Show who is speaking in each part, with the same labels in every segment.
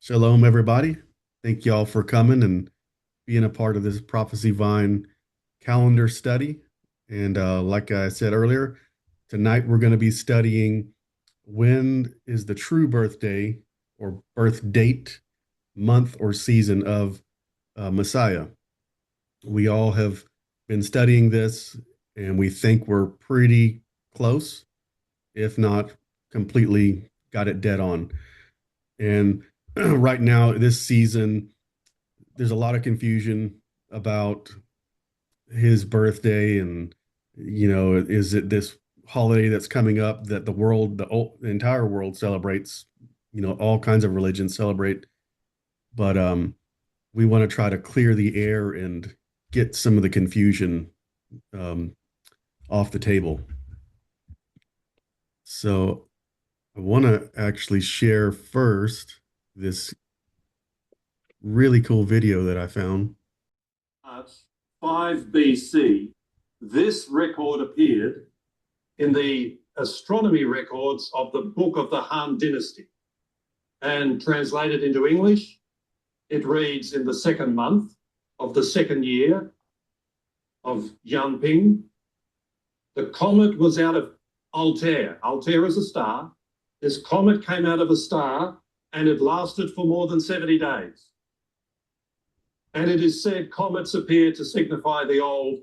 Speaker 1: Shalom, everybody. Thank y'all for coming and being a part of this Prophecy Vine calendar study. And like I said earlier, tonight we're going to be studying when is the true birthday or birth date, month, or season of Messiah. We all have been studying this and we think we're pretty close, if not completely got it dead on. And right now, this season, there's a lot of confusion about his birthday and is it this holiday that's coming up that the entire world celebrates, all kinds of religions celebrate, but we want to try to clear the air and get some of the confusion um, off the table. So I want to actually share first this really cool video that I found.
Speaker 2: At 5 BC, this record appeared in the astronomy records of the Book of the Han Dynasty. And translated into English, it reads, in the second month of the second year of Yanping, the comet was out of Altair. Altair is a star. This comet came out of a star and it lasted for more than 70 days. And it is said comets appear to signify the old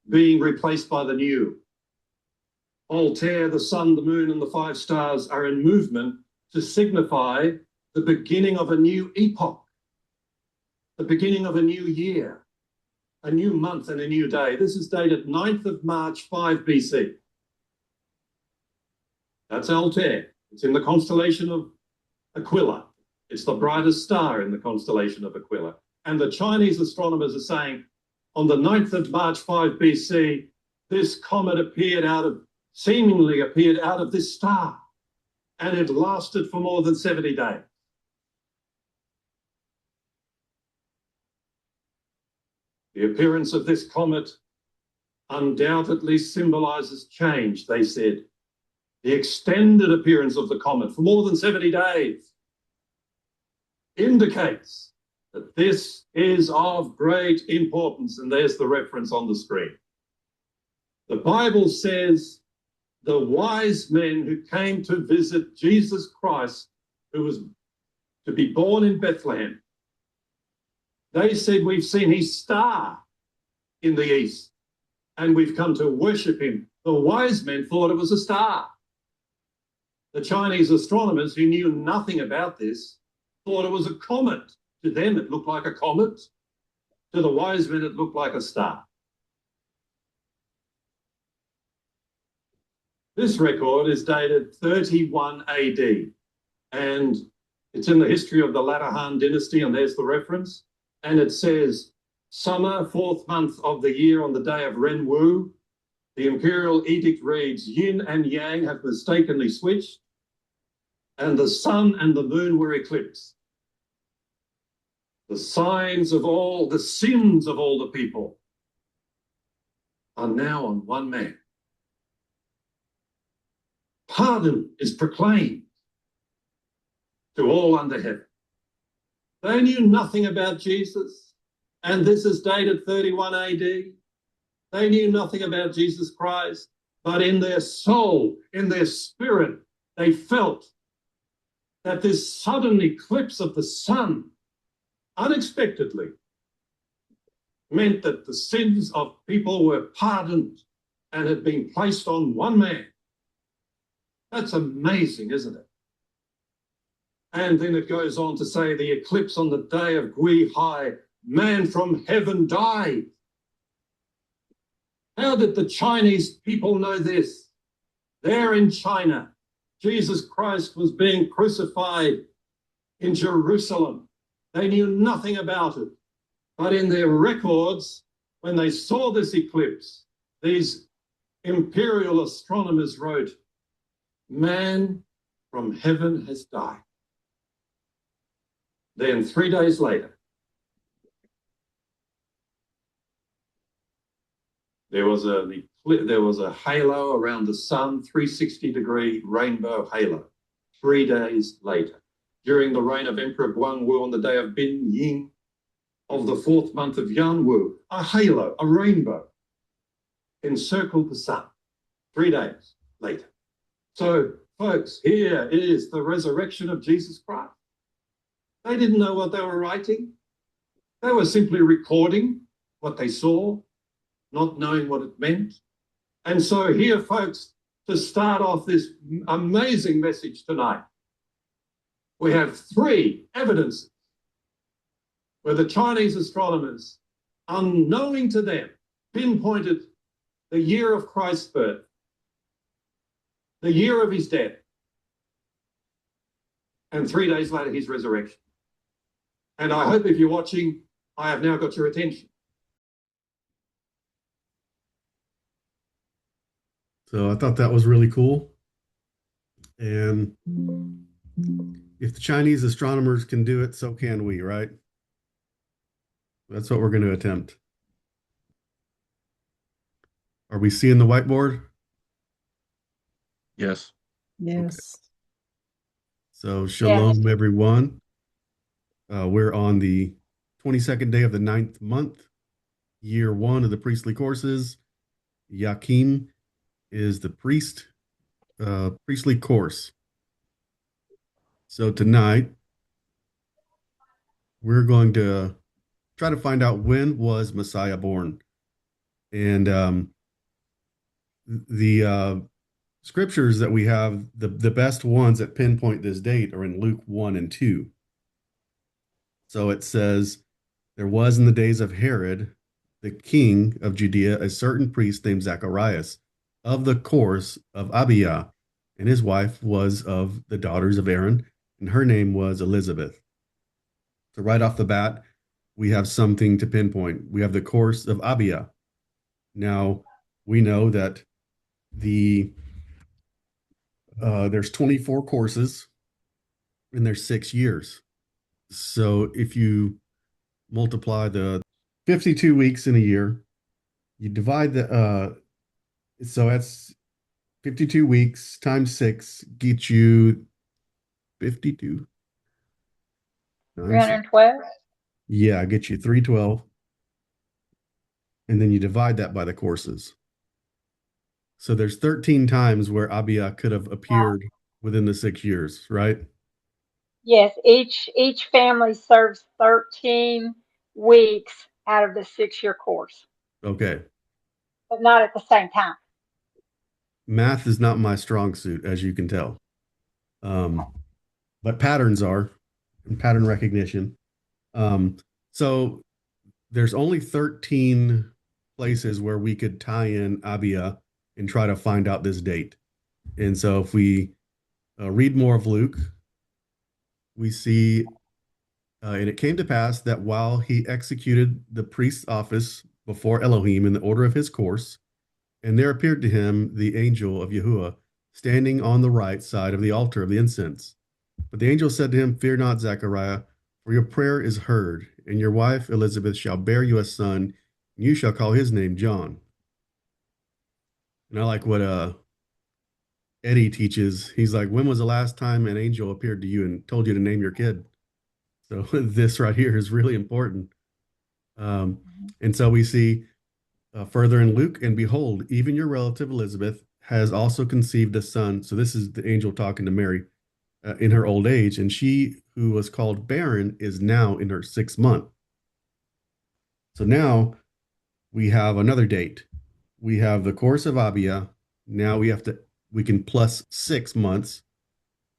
Speaker 2: being replaced by the new. Altair, the sun, the moon, and the five stars are in movement to signify the beginning of a new epoch, the beginning of a new year, a new month and a new day. This is dated 9th of March, 5 BC. That's Altair. It's in the constellation of Aquila. It's the brightest star in the constellation of Aquila. And the Chinese astronomers are saying on the 9th of March, 5 BC, this comet seemingly appeared out of this star, and it lasted for more than 70 days. The appearance of this comet undoubtedly symbolizes change, they said. The extended appearance of the comet for more than 70 days indicates that this is of great importance, and there's the reference on the screen. The Bible says the wise men who came to visit Jesus Christ, who was to be born in Bethlehem, they said, we've seen his star in the east, and we've come to worship him. The wise men thought it was a star. The Chinese astronomers, who knew nothing about this, thought it was a comet. To them, it looked like a comet. To the wise men, it looked like a star. This record is dated 31 AD, and it's in the history of the latter Han Dynasty, and there's the reference. And it says, summer, 4th month of the year on the day of Ren Wu, the imperial edict reads, yin and yang have mistakenly switched, and the sun and the moon were eclipsed. The signs of all, the sins of all the people are now on one man. Pardon is proclaimed to all under heaven. They knew nothing about Jesus, and this is dated 31 AD. They knew nothing about Jesus Christ, but in their soul, in their spirit, they felt that this sudden eclipse of the sun unexpectedly meant that the sins of people were pardoned and had been placed on one man. That's amazing, isn't it? And then it goes on to say the eclipse on the day of Gui Hai, man from heaven died. How did the Chinese people know this? There in China, Jesus Christ was being crucified in Jerusalem. They knew nothing about it. But in their records, when they saw this eclipse, these imperial astronomers wrote, man from heaven has died. Then 3 days later, there was a halo around the sun, 360-degree rainbow halo, 3 days later. during the reign of Emperor Guangwu on the day of Bin Ying of the 4th month of Yanwu. A halo, a rainbow, encircled the sun 3 days later. So, folks, here is the resurrection of Jesus Christ. They didn't know what they were writing. They were simply recording what they saw, not knowing what it meant. And so here, folks, to start off this amazing message tonight, we have 3 evidences where the Chinese astronomers, unknowing to them, pinpointed the year of Christ's birth, the year of his death, and 3 days later, his resurrection. And I hope if you're watching, I have now got your attention.
Speaker 1: So I thought that was really cool. And if the Chinese astronomers can do it, so can we, right? That's what we're going to attempt. Are we seeing the whiteboard?
Speaker 3: Yes.
Speaker 4: Yes.
Speaker 1: So shalom,
Speaker 4: Yes.
Speaker 1: everyone. We're on the 22nd day of the 9th month, year 1 of the priestly courses. Yakim is the priestly course. So tonight, we're going to try to find out when was Messiah born. And the scriptures that we have, the best ones that pinpoint this date are in Luke 1 and 2. So it says, there was in the days of Herod, the king of Judea, a certain priest named Zacharias of the course of Abia, and his wife was of the daughters of Aaron, and her name was Elizabeth. So right off the bat, we have something to pinpoint. We have the course of Abia. Now, we know that there's 24 courses, and there's 6 years. So if you multiply the 52 weeks in a year, you divide so that's 52 weeks times 6 gets you 52.
Speaker 4: 312.
Speaker 1: Yeah, get you 312. And then you divide that by the courses. So there's 13 times where Abia could have appeared within the 6 years, right?
Speaker 4: Yes, each family serves 13 weeks out of the 6-year course,
Speaker 1: Okay.
Speaker 4: but not at the same time.
Speaker 1: Math is not my strong suit, as you can tell. But patterns are, and pattern recognition. So there's only 13 places where we could tie in Abia and try to find out this date. And so if we read more of Luke, we see, and it came to pass that while he executed the priest's office before Elohim in the order of his course, and there appeared to him the angel of Yahuwah standing on the right side of the altar of the incense. But the angel said to him, fear not, Zechariah, for your prayer is heard, and your wife Elizabeth shall bear you a son, and you shall call his name John. And I like what Eddie teaches. He's like, when was the last time an angel appeared to you and told you to name your kid? So this right here is really important. And so we see further in Luke, and behold, even your relative Elizabeth has also conceived a son. So this is the angel talking to Mary in her old age, and she who was called barren is now in her 6th month. So now we have another date. We have the course of Abia. Now we can plus 6 months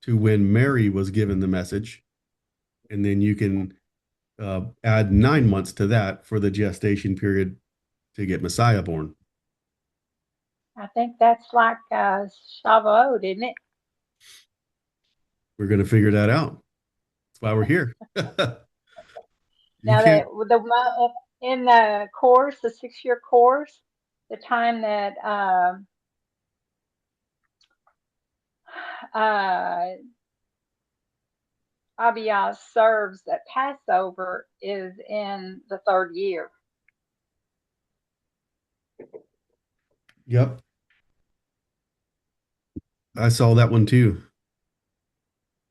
Speaker 1: to when Mary was given the message. And then you can add 9 months to that for the gestation period to get Messiah born.
Speaker 4: I think that's like Shavuot, isn't it?
Speaker 1: We're going to figure that out. That's why we're here.
Speaker 4: Now that in the course, the 6-year course, the time that Abiyah serves at Passover is in the 3rd year.
Speaker 1: Yep. I saw that one too.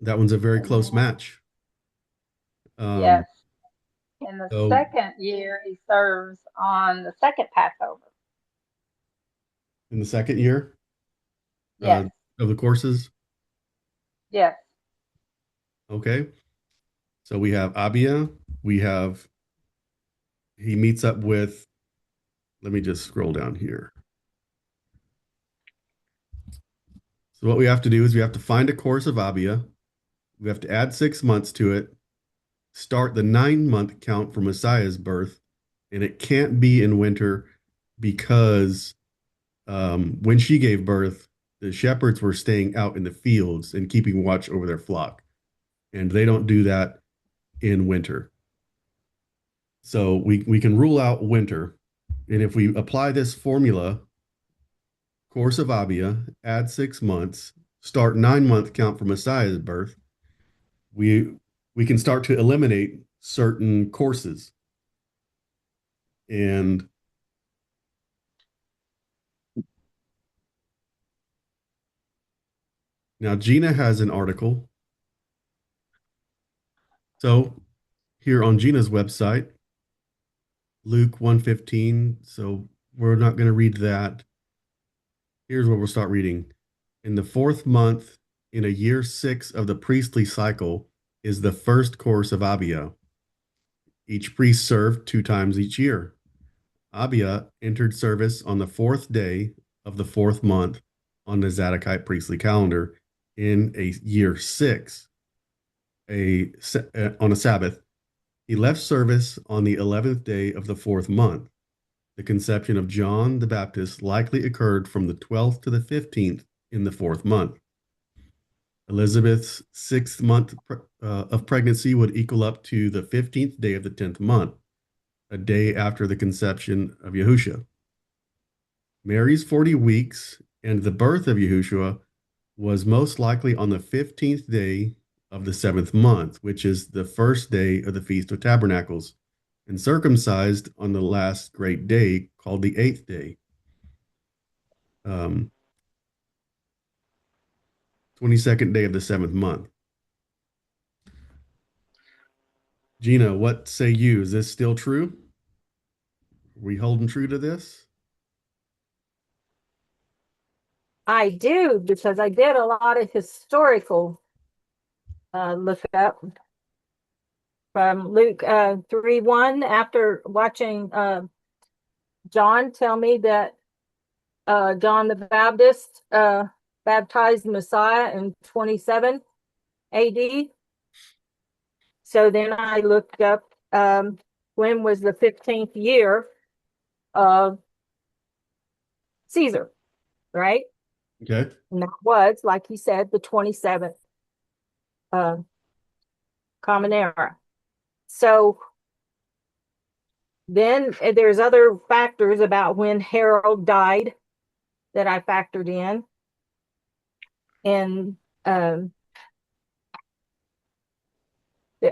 Speaker 1: That one's a very close match.
Speaker 4: Yes. In the
Speaker 1: So
Speaker 4: second year, he serves on the second Passover.
Speaker 1: in the second year
Speaker 4: Yes.
Speaker 1: of the courses,
Speaker 4: Yes.
Speaker 1: okay. So we have Abia. We have he meets up with. Let me just scroll down here. So what we have to do is we have to find a course of Abia. We have to add 6 months to it. Start the 9 month count for Messiah's birth, and it can't be in winter because when she gave birth, the shepherds were staying out in the fields and keeping watch over their flock, and they don't do that in winter. So we can rule out winter, and if we apply this formula, course of Abia, add 6 months, start 9 month count for Messiah's birth, we we can start to eliminate certain courses. And now Gina has an article. So here on Gina's website, Luke 1:15. So we're not going to read that. Here's what we'll start reading. In the 4th month, in a year 6 of the priestly cycle, is the first course of Abia. Each priest served 2 times each year. Abia entered service on the 4th day of the 4th month on the Zadokite priestly calendar in a year 6, on a Sabbath. He left service on the 11th day of the 4th month. The conception of John the Baptist likely occurred from the 12th to the 15th in the 4th month. Elizabeth's 6th month of pregnancy would equal up to the 15th day of the 10th month, a day after the conception of Yahushua. Mary's 40 weeks and the birth of Yahushua was most likely on the 15th day of the 7th month, which is the first day of the Feast of Tabernacles, and circumcised on the last great day called the 8th day. 22nd day of the 7th month. Gina, what say you? Is this still true? Are we holding true to this?
Speaker 3: I do, because I did a lot of historical look up from Luke 3:1 after watching John tell me that John the Baptist baptized the Messiah in 27 AD. So then I looked up when was the 15th year of Caesar, right?
Speaker 1: Okay.
Speaker 3: And that was, like he said, the 27th Common Era. So then there's other factors about when Harold died that I factored in. And the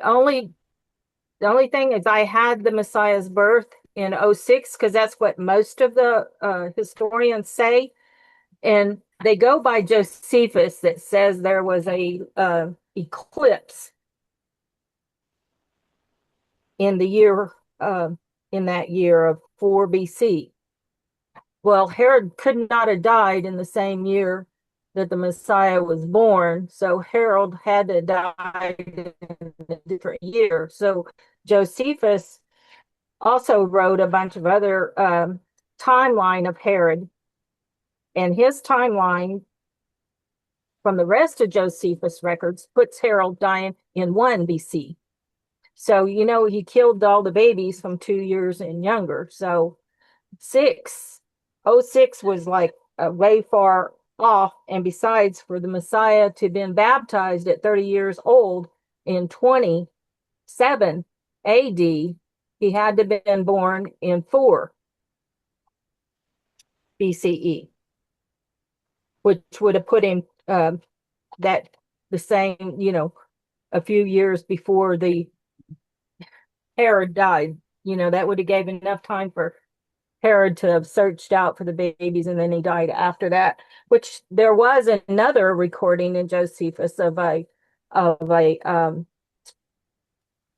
Speaker 3: only thing is I had the Messiah's birth in 06, because that's what most of the historians say. And they go by Josephus that says there was a eclipse in the year in that year of 4 BC. Well, Herod could not have died in the same year that the Messiah was born, so Harold had to die in a different year. So Josephus also wrote a bunch of other timeline of Herod, and his timeline from the rest of Josephus records puts Harold dying in 1 BC. So, you know, he killed all the babies from 2 years and younger. So 06 was like way far off. And besides, for the Messiah to have been baptized at 30 years old in 27 AD, he had to have been born in 4 BCE, which would have put him that the same, you know, a few years before the Herod died. You know, that would have gave enough time for Herod to have searched out for the babies, and then he died after that, which there was another recording in Josephus of a of a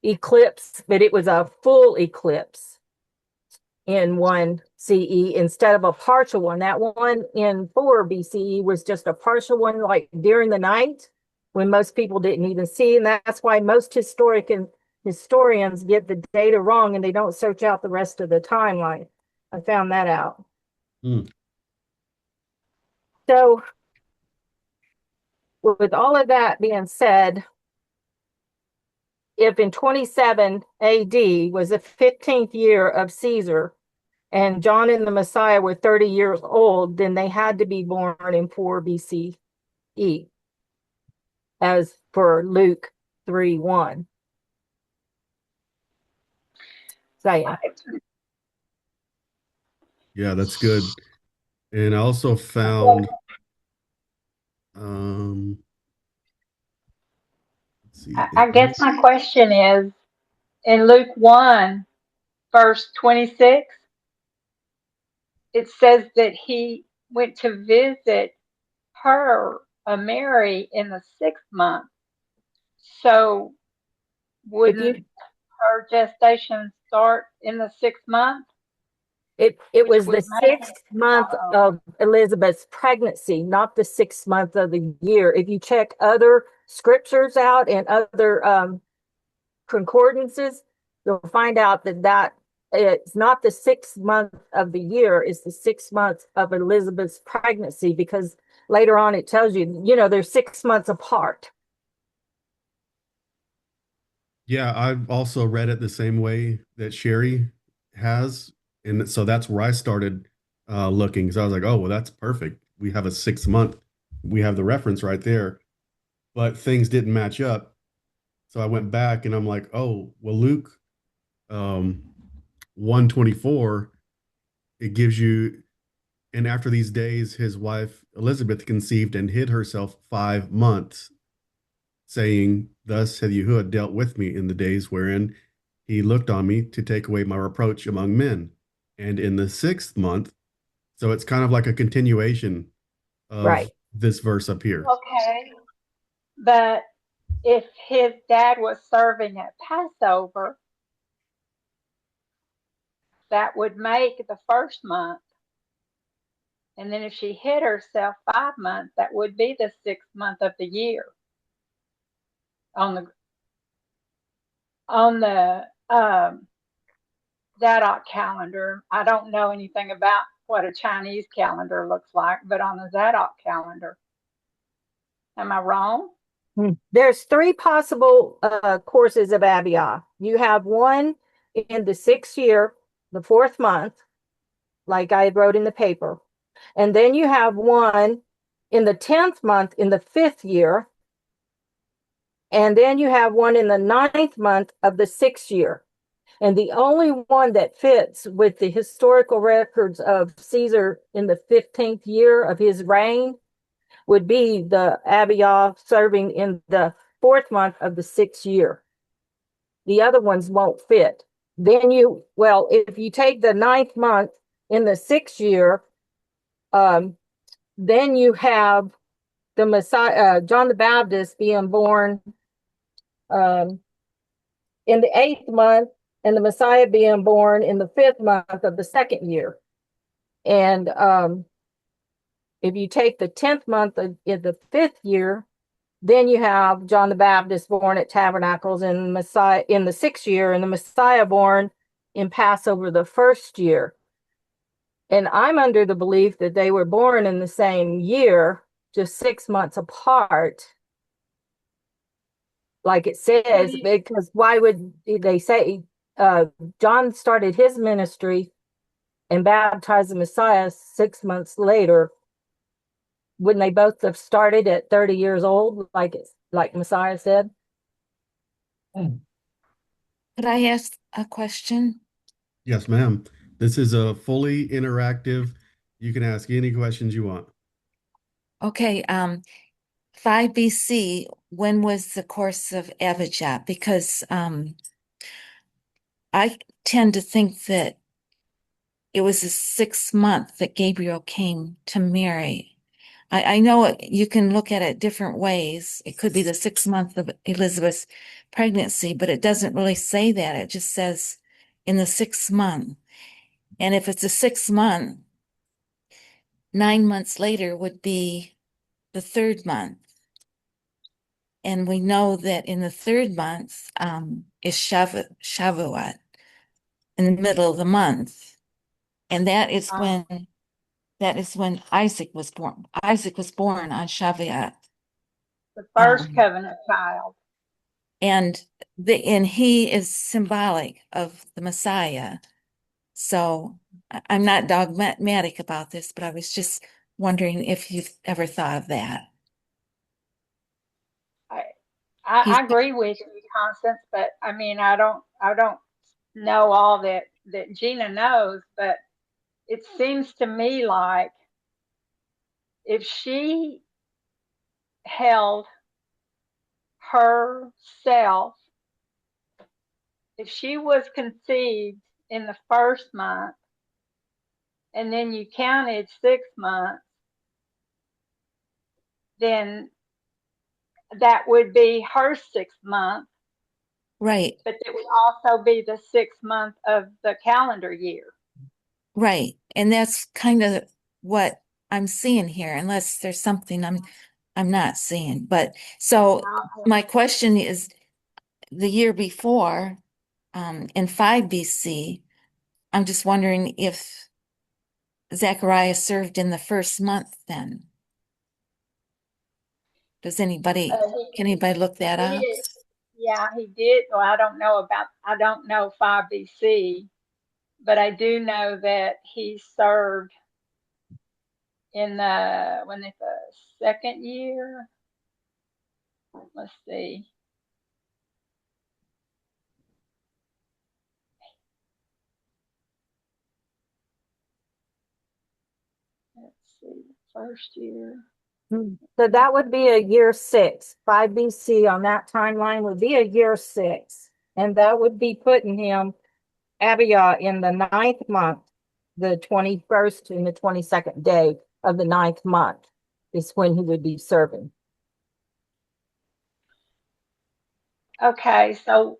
Speaker 3: eclipse, but it was a full eclipse in 1 CE instead of a partial one. That one in 4 BCE was just a partial one, like during the night when most people didn't even see. And that's why most historians get the data wrong and they don't search out the rest of the timeline. I found that out.
Speaker 1: Hmm.
Speaker 3: So, with all of that being said, if in 27 AD was the 15th year of Caesar, and John and the Messiah were 30 years old, then they had to be born in 4 BCE, as for Luke 3:1. Saying.
Speaker 1: Yeah, that's good. And I also found, let's see,
Speaker 4: I guess my question is, in Luke 1, verse 26, it says that he went to visit her, Mary, in the 6th month. So wouldn't her gestation start in the 6th month?
Speaker 3: It was the 6th month of Elizabeth's pregnancy, not the 6th month of the year. If you check other scriptures out and other concordances, you'll find out that it's not the 6th month of the year, it's the 6th month of Elizabeth's pregnancy, because later on it tells you, they're 6 months apart.
Speaker 1: Yeah, I've also read it the same way that Sherry has. And so that's where I started looking. So I was like, oh, well, that's perfect. We have a 6 month, we have the reference right there. But things didn't match up. So I went back and I'm like, oh, well, Luke um, 124, it gives you, and after these days, his wife Elizabeth conceived and hid herself 5 months, saying, thus hath Yahuwah dealt with me in the days wherein he looked on me to take away my reproach among men. And in the 6th month, so it's kind of like a continuation of
Speaker 3: Right.
Speaker 1: this verse up here.
Speaker 4: Okay. But if his dad was serving at Passover, that would make the 1st month. And then if she hid herself 5 months, that would be the 6th month of the year on the Zadok calendar. I don't know anything about what a Chinese calendar looks like, but on the Zadok calendar. Am I wrong?
Speaker 3: There's 3 possible courses of Abiyah. You have one in the 6th year, the 4th month, like I wrote in the paper. And then you have one in the 10th month in the 5th year. And then you have one in the 9th month of the 6th year. And the only one that fits with the historical records of Caesar in the 15th year of his reign would be the Abiyah serving in the 4th month of the 6th year. The other ones won't fit. Then if you take the 9th month in the 6th year, then you have the Messiah, John the Baptist, being born in the 8th month, and the Messiah being born in the 5th month of the 2nd year. And if you take the 10th month in the 5th year, then you have John the Baptist born at Tabernacles and Messiah in the 6th year, and the Messiah born in Passover the 1st year. And I'm under the belief that they were born in the same year, just 6 months apart, like it says, because why would they say John started his ministry and baptized the Messiah 6 months later? Wouldn't they both have started at 30 years old, like Messiah said?
Speaker 5: Could I ask a question?
Speaker 1: Yes, ma'am. This is a fully interactive. You can ask any questions you want.
Speaker 5: Okay, 5 BC, when was the course of Abijah? Because I tend to think that it was the 6th month that Gabriel came to Mary. I know you can look at it different ways. It could be the 6 month of Elizabeth's pregnancy, but it doesn't really say that. It just says in the 6 month. And if it's a 6 month, 9 months later would be the third month. And we know that in the third month is Shavuot in the middle of the month. And that is when Isaac was born. Isaac was born on Shavuot.
Speaker 4: The first
Speaker 5: Um,
Speaker 4: covenant child.
Speaker 5: and he is symbolic of the Messiah. So I'm not dogmatic about this, but I was just wondering if you've ever thought of that.
Speaker 4: I,
Speaker 5: He's
Speaker 4: I agree with you, Constance, but I mean, I don't know all that Gina knows, but it seems to me like if she held herself, if she was conceived in the first month and then you counted 6 months, then that would be her 6 month,
Speaker 5: right,
Speaker 4: but it would also be the 6 month of the calendar year.
Speaker 5: right. And that's kind of what I'm seeing here, unless there's something I'm not seeing. But so my question is the year before, in 5 BC, I'm just wondering if Zechariah served in the first month then. Can anybody look that
Speaker 4: He
Speaker 5: up?
Speaker 4: did. Yeah, he did. Well, I don't know 5 BC, but I do know that he served in the second year. Let's see. Let's see. First year.
Speaker 3: So that would be a year 6. 5 BC on that timeline would be a year 6. And that would be putting him, Abiyah, in the 9th month, the 21st and the 22nd day of the 9th month is when he would be serving.
Speaker 4: Okay, so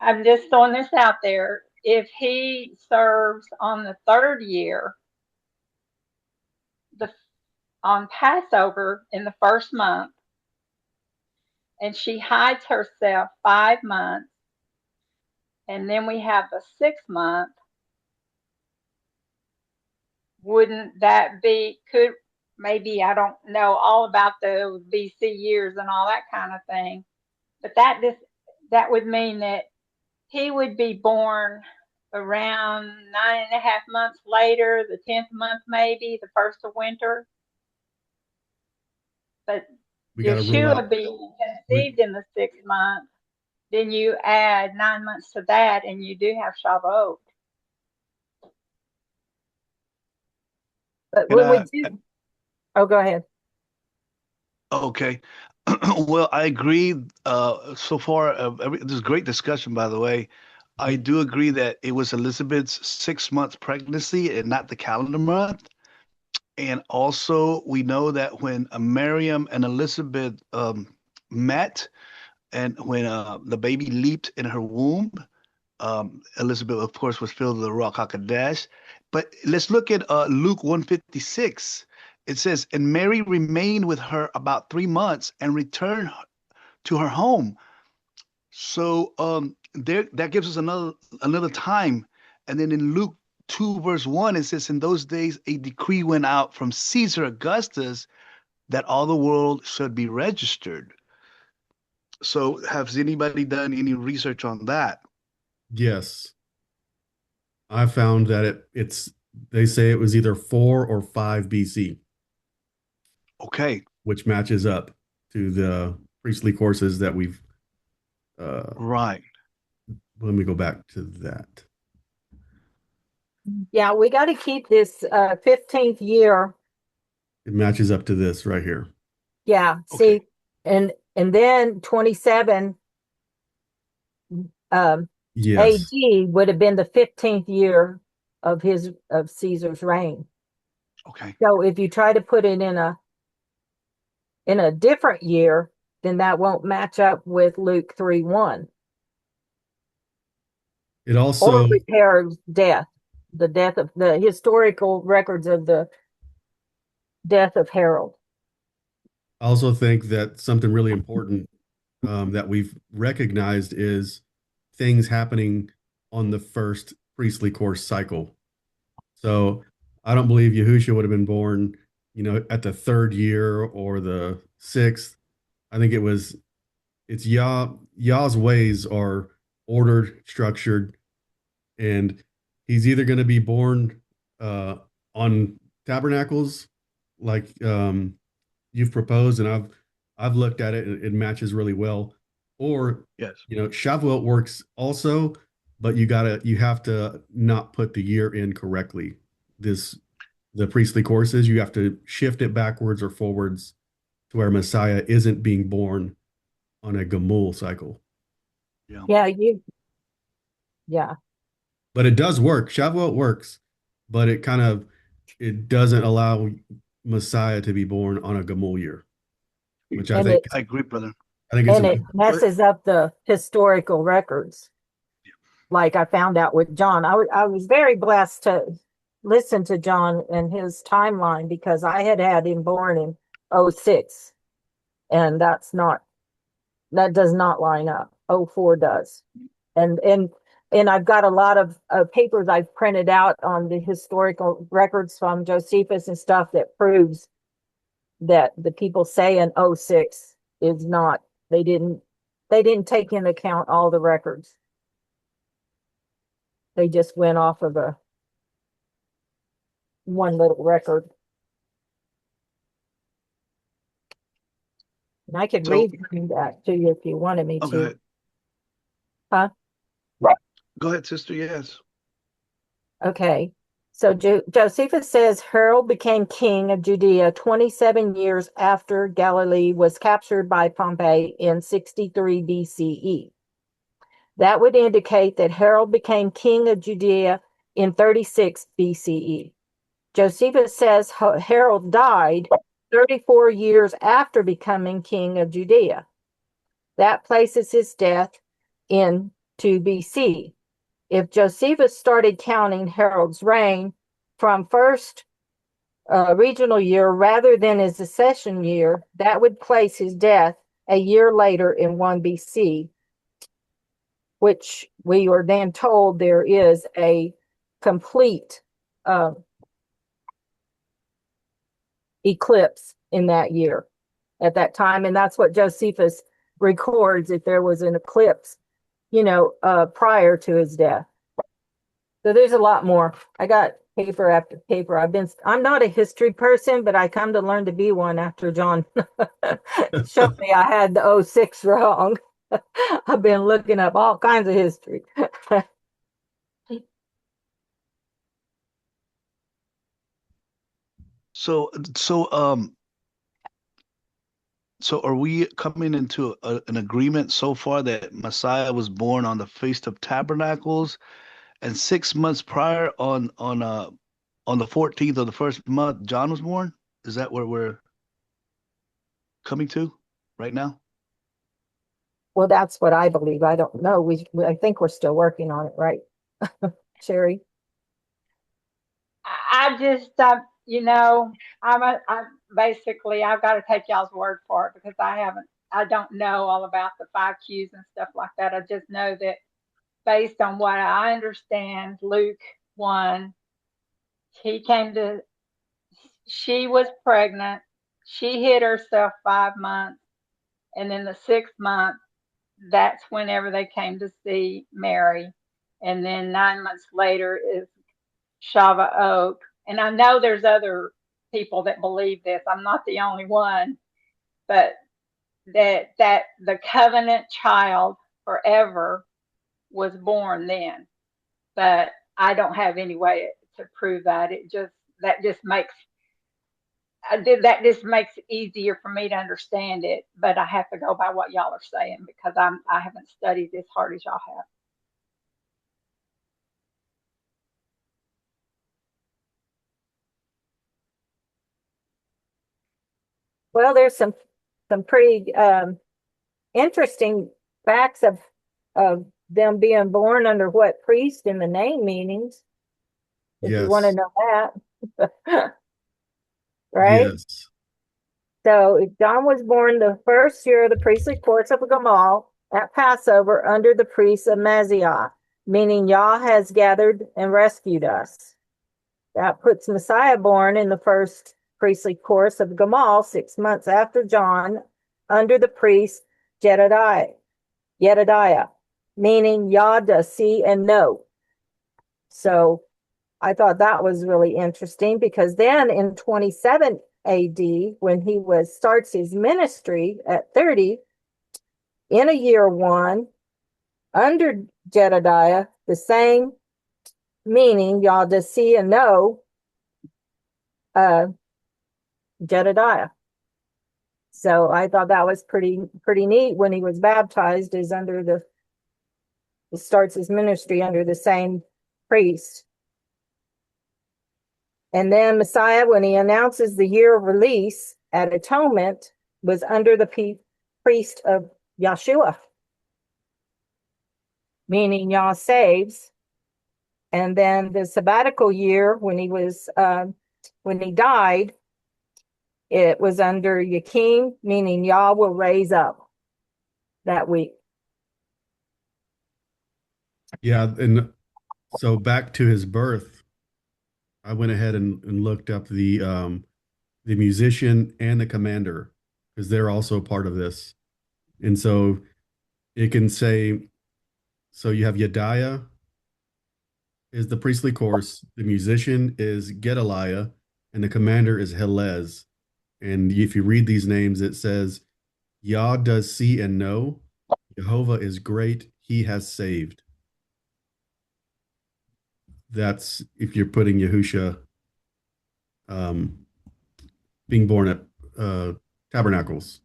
Speaker 4: I'm just throwing this out there. If he serves on the third year, on Passover in the first month, and she hides herself 5 months, and then we have the 6th month, wouldn't that be, could, maybe, I don't know all about the BC years and all that kind of thing, but that would mean that he would be born around 9.5 months later, the 10th month, maybe the first of winter. But
Speaker 1: We got to rule
Speaker 4: Yeshua
Speaker 1: out.
Speaker 4: being
Speaker 1: We,
Speaker 4: conceived in the 6th month, then you add 9 months to that, and you do have Shavuot.
Speaker 3: But
Speaker 6: And
Speaker 3: when we do, oh, go ahead.
Speaker 6: okay. Well, I agree. So far, this is great discussion, by the way. I do agree that it was Elizabeth's 6 month pregnancy and not the calendar month. And also, we know that when Miriam and Elizabeth met, and when the baby leaped in her womb, Elizabeth, of course, was filled with the Ruach HaKodesh. But let's look at Luke 156. It says, and Mary remained with her about 3 months and returned to her home. So there, that gives us another time. And then in Luke 2, verse 1, it says, in those days, a decree went out from Caesar Augustus that all the world should be registered. So has anybody done any research on that?
Speaker 1: yes, I found that they say it was either 4 or 5 BC,
Speaker 6: Okay,
Speaker 1: which matches up to the priestly courses that we've.
Speaker 6: right.
Speaker 1: Let me go back to that.
Speaker 3: Yeah, we got to keep this 15th year.
Speaker 1: It matches up to this right here.
Speaker 3: Yeah,
Speaker 6: Okay.
Speaker 3: see, and then 27
Speaker 1: Yes.
Speaker 3: AD would have been the 15th year of Caesar's reign.
Speaker 6: Okay.
Speaker 3: So if you try to put it in a in a different year, then that won't match up with Luke 3:1
Speaker 1: It
Speaker 3: or
Speaker 1: also
Speaker 3: with Herod's death, the death of the historical records of the death of Herod.
Speaker 1: I also think that something really important that we've recognized is things happening on the first priestly course cycle. So I don't believe Yahushua would have been born, at the third year or the sixth. I think it's Yah's ways are ordered, structured, and he's either going to be born uh, on tabernacles, like you've proposed, and I've looked at it, and it matches really well. Or
Speaker 6: Yes.
Speaker 1: Shavuot works also, but you have to not put the year in correctly. The priestly courses, you have to shift it backwards or forwards to where Messiah isn't being born on a Gamul cycle.
Speaker 6: Yeah.
Speaker 3: Yeah.
Speaker 1: But it does work. Shavuot works, but it doesn't allow Messiah to be born on a Gamul year, which
Speaker 3: And it
Speaker 6: I agree, brother.
Speaker 1: it's
Speaker 3: and it messes up the historical records. Like I found out with John. I was very blessed to listen to John and his timeline because I had him born in '06, and that does not line up. '04 does. And I've got a lot of papers I've printed out on the historical records from Josephus and stuff that proves that the people say in '06 is not, they didn't take into account all the records. They just went off of a one little record. And I could
Speaker 6: So,
Speaker 3: read that to you if you wanted me
Speaker 6: go
Speaker 3: to.
Speaker 6: ahead.
Speaker 3: Huh?
Speaker 6: Go ahead, sister. Yes.
Speaker 3: Okay. So Josephus says Harold became king of Judea 27 years after Galilee was captured by Pompey in 63 BCE. That would indicate that Harold became king of Judea in 36 BCE. Josephus says Harold died 34 years after becoming king of Judea. That places his death in 2 BC. If Josephus started counting Harold's reign from first regional year rather than his accession year, that would place his death a year later in 1 BC, which we are then told there is a complete eclipse in that year at that time. And that's what Josephus records, if there was an eclipse, prior to his death. So there's a lot more. I got paper after paper. I'm not a history person, but I come to learn to be one after John showed me I had the '06 wrong. I've been looking up all kinds of history.
Speaker 6: So, so, um, so are we coming into an agreement so far that Messiah was born on the Feast of Tabernacles, and 6 months prior on the 14th of the first month, John was born? Is that where we're coming to right now?
Speaker 3: Well, that's what I believe. I don't know. I think we're still working on it, right, Sherry?
Speaker 4: I just, I'm basically, I've got to take y'all's word for it because I don't know all about the 5 Qs and stuff like that. I just know that based on what I understand, Luke 1, he came to, she was pregnant. She hid herself 5 months. And then the 6th month, that's whenever they came to see Mary. And then 9 months later is Shavuot. And I know there's other people that believe this. I'm not the only one, but that the covenant child forever was born then. But I don't have any way to prove that. That just makes that just makes it easier for me to understand it. But I have to go by what y'all are saying because I haven't studied as hard as y'all have.
Speaker 3: Well, there's some some pretty interesting facts of them being born under what priest and the name meanings, if you want to
Speaker 1: Yes.
Speaker 3: know that. Right?
Speaker 1: Yes.
Speaker 3: So John was born the first year of the priestly course of Gamal at Passover under the priest of Messiah, meaning Yah has gathered and rescued us. That puts Messiah born in the first priestly course of Gamal 6 months after John under the priest Jedediah, meaning Yah does see and know. So I thought that was really interesting because then in 27 AD, when he starts his ministry at 30, in a year one, under Jedediah, the same meaning, y'all to see and know uh Jedediah. So I thought that was pretty neat when he was baptized, is under starts his ministry under the same priest. And then Messiah, when he announces the year of release at atonement, was under the priest of Yahushua, meaning Yah saves. And then the sabbatical year, when he died, it was under Yakim, meaning Yah will raise up that week.
Speaker 1: Yeah. And so back to his birth, I went ahead and looked up the musician and the commander because they're also part of this. And so it can say, so you have Yediah is the priestly course, the musician is Gedaliah, and the commander is Helez. And if you read these names, it says, Yah does see and know, Jehovah is great, he has saved. That's if you're putting Yahusha um, being born at Tabernacles.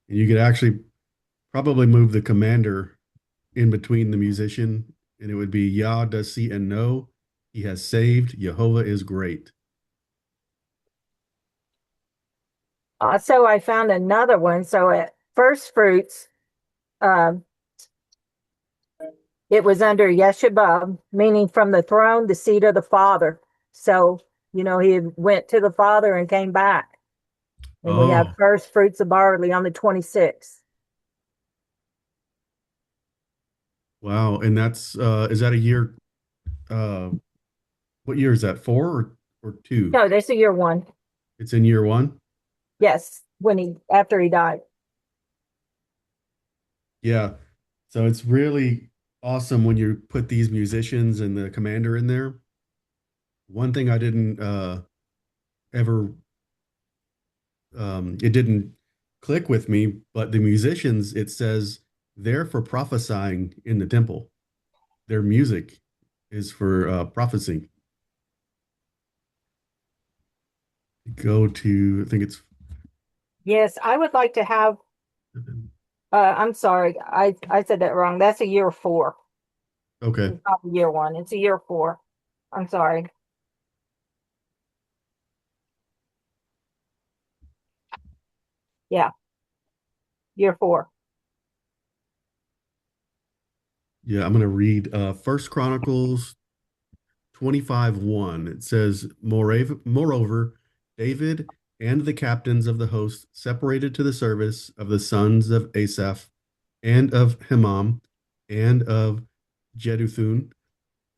Speaker 1: And you could actually probably move the commander in between the musician, and it would be Yah does see and know, he has saved, Jehovah is great.
Speaker 3: Also, I found another one. So at first fruits, um, it was under Yeshua, meaning from the throne, the seat of the Father. So, he went to the Father and came back. And we have
Speaker 1: Oh,
Speaker 3: first fruits of barley on the 26th.
Speaker 1: wow. And that's is that a year what year is that? Four or two?
Speaker 3: No, that's a year one.
Speaker 1: It's in year one?
Speaker 3: Yes, after he died.
Speaker 1: Yeah. So it's really awesome when you put these musicians and the commander in there. One thing I didn't ever it didn't click with me, but the musicians, it says they're for prophesying in the temple. Their music is for prophecy. Go to, I think it's
Speaker 3: Yes, I would like to have, I'm sorry, I said that wrong. That's a year four.
Speaker 1: okay.
Speaker 3: It's not a year one. It's a year four. I'm sorry. Yeah, year four.
Speaker 1: Yeah, I'm gonna read First Chronicles 25:1. It says, Moreover, David and the captains of the host separated to the service of the sons of Asaph and of Hemam and of Jeduthun,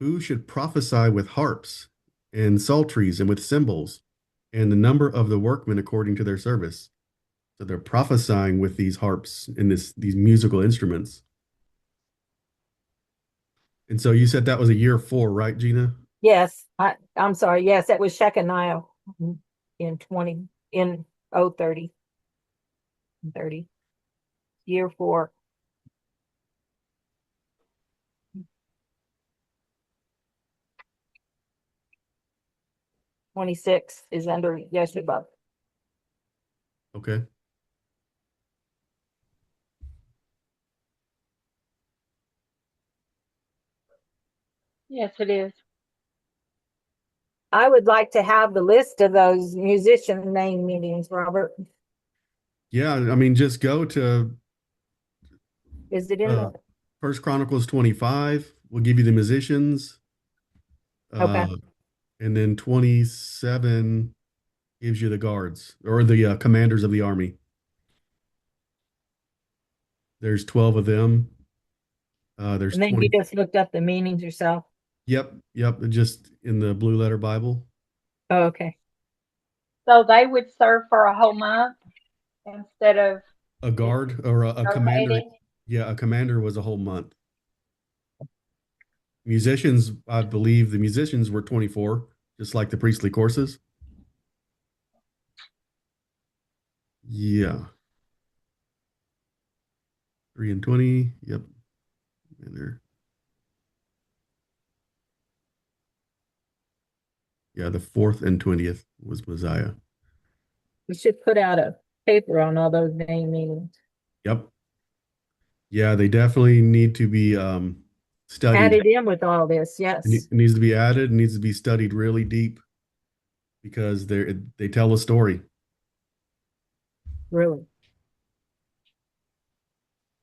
Speaker 1: who should prophesy with harps and psalteries and with cymbals, and the number of the workmen according to their service. So they're prophesying with these harps and these musical instruments. And so you said that was a year four, right, Gina?
Speaker 3: Yes, I'm sorry. Yes, that was Shechaniah in 030, 30, year four. '26 is under Yeshua.
Speaker 1: Okay.
Speaker 4: Yes, it is.
Speaker 3: I would like to have the list of those musician name meetings, Robert.
Speaker 1: Yeah, I mean, just go to
Speaker 3: Is it in
Speaker 1: uh,
Speaker 3: the,
Speaker 1: First Chronicles 25. We'll give you the musicians,
Speaker 3: okay.
Speaker 1: uh, and then 27 gives you the guards or the commanders of the army. There's 12 of them. There's
Speaker 3: And then you
Speaker 1: 20.
Speaker 3: just looked up the meanings yourself.
Speaker 1: Yep, yep. Just in the Blue Letter Bible.
Speaker 3: Oh, okay.
Speaker 4: So they would serve for a whole month instead of
Speaker 1: A
Speaker 4: just
Speaker 1: guard or a commander.
Speaker 4: rotating.
Speaker 1: Yeah, a commander was a whole month. Musicians, I believe the musicians were 24, just like the priestly courses. Yeah, 3 and 20. Yep. And there. Yeah, the 4th and 20th was Messiah.
Speaker 3: We should put out a paper on all those name meanings.
Speaker 1: Yep. Yeah, they definitely need to be studied.
Speaker 3: Added in with all this,
Speaker 1: It
Speaker 3: yes,
Speaker 1: needs to be added, it needs to be studied really deep because they tell a story.
Speaker 3: really.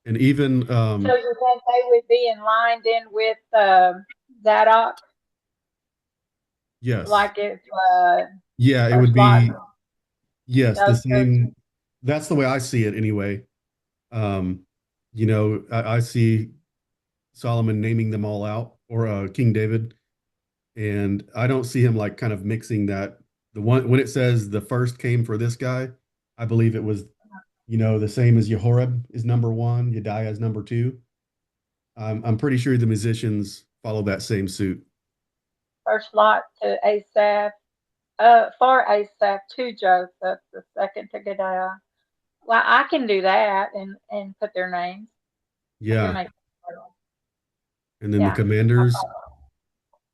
Speaker 1: And even
Speaker 4: So you think they would be in line then with Zadok,
Speaker 1: yes.
Speaker 4: like if
Speaker 1: Yeah, it would
Speaker 4: First Lot
Speaker 1: be yes, the
Speaker 4: does go to?
Speaker 1: same. That's the way I see it anyway. Um, I see Solomon naming them all out, or King David, and I don't see him like kind of mixing that. The one when it says the first came for this guy, I believe it was, the same as Jehoram is number one, Yediah is number two. I'm pretty sure the musicians follow that same suit.
Speaker 4: First Lot to Asaph, for Asaph to Joseph, the second to Gedaliah. Well, I can do that and put their names. I can
Speaker 1: Yeah,
Speaker 4: make,
Speaker 1: and then the
Speaker 4: yeah,
Speaker 1: commanders.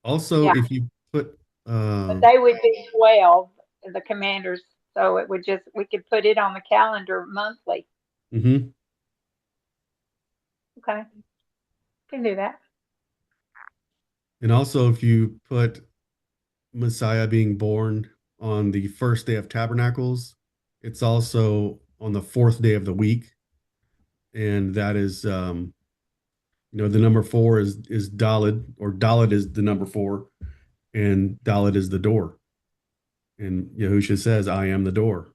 Speaker 1: Also,
Speaker 4: yeah.
Speaker 1: if you put,
Speaker 4: But they would be 12, the commanders. So it would just, we could put it on the calendar monthly.
Speaker 1: mhm.
Speaker 4: Okay, can do that.
Speaker 1: And also if you put Messiah being born on the first day of tabernacles, it's also on the fourth day of the week, and that is, the number four is Dalet, or Dalet is the number four, and Dalet is the door. And Yahushua says, "I am the door."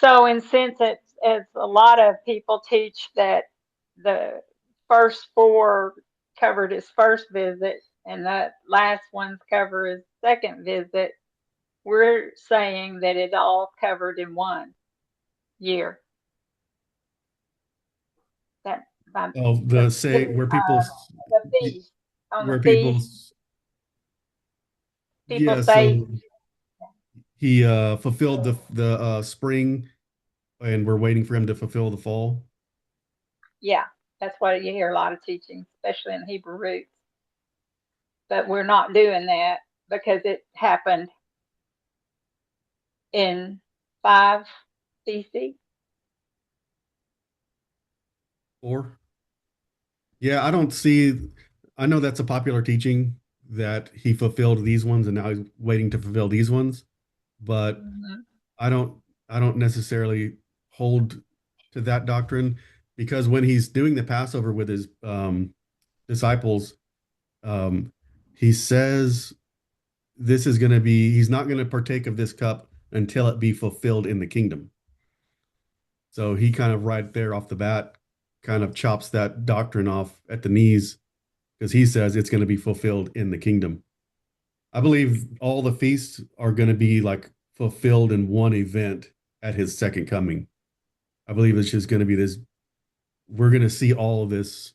Speaker 4: So, and since it's a lot of people teach that the first four covered his first visit and the last ones cover his second visit, we're saying that it all covered in 1 year. That
Speaker 1: Oh,
Speaker 4: the
Speaker 1: the say
Speaker 4: the feast on the
Speaker 1: where people,
Speaker 4: feast, people
Speaker 1: yeah.
Speaker 4: say,
Speaker 1: So he fulfilled the spring, and we're waiting for him to fulfill the fall.
Speaker 4: yeah, that's what you hear a lot of teaching, especially in Hebrew roots. But we're not doing that because it happened in 5 BC.
Speaker 1: Or yeah, I don't see. I know that's a popular teaching that he fulfilled these ones and now he's waiting to fulfill these ones, but
Speaker 4: Mm-hmm.
Speaker 1: I don't. I don't necessarily hold to that doctrine, because when he's doing the Passover with his disciples, um, he says this is going to be. He's not going to partake of this cup until it be fulfilled in the kingdom. So he kind of right there off the bat kind of chops that doctrine off at the knees, because he says it's going to be fulfilled in the kingdom. I believe all the feasts are going to be like fulfilled in one event at his second coming. I believe it's just going to be this. We're going to see all of this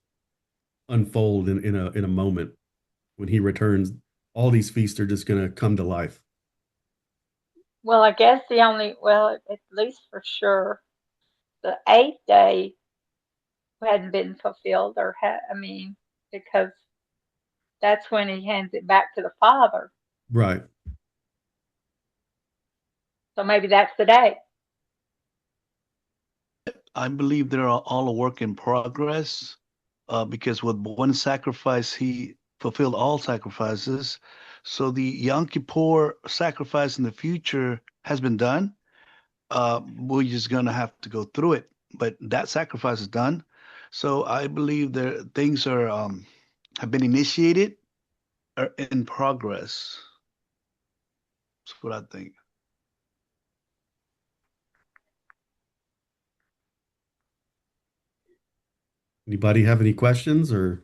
Speaker 1: unfold in a moment when he returns. All these feasts are just going to come to life.
Speaker 4: Well, I guess well, at least for sure, the eighth day hadn't been fulfilled, I mean, because that's when he hands it back to the Father.
Speaker 1: Right.
Speaker 4: So maybe that's the day.
Speaker 6: I believe they're all a work in progress, because with one sacrifice, he fulfilled all sacrifices. So the Yom Kippur sacrifice in the future has been done. we're just gonna have to go through it. But that sacrifice is done. So I believe there things are have been initiated or in progress. That's what I think.
Speaker 1: Anybody have any questions or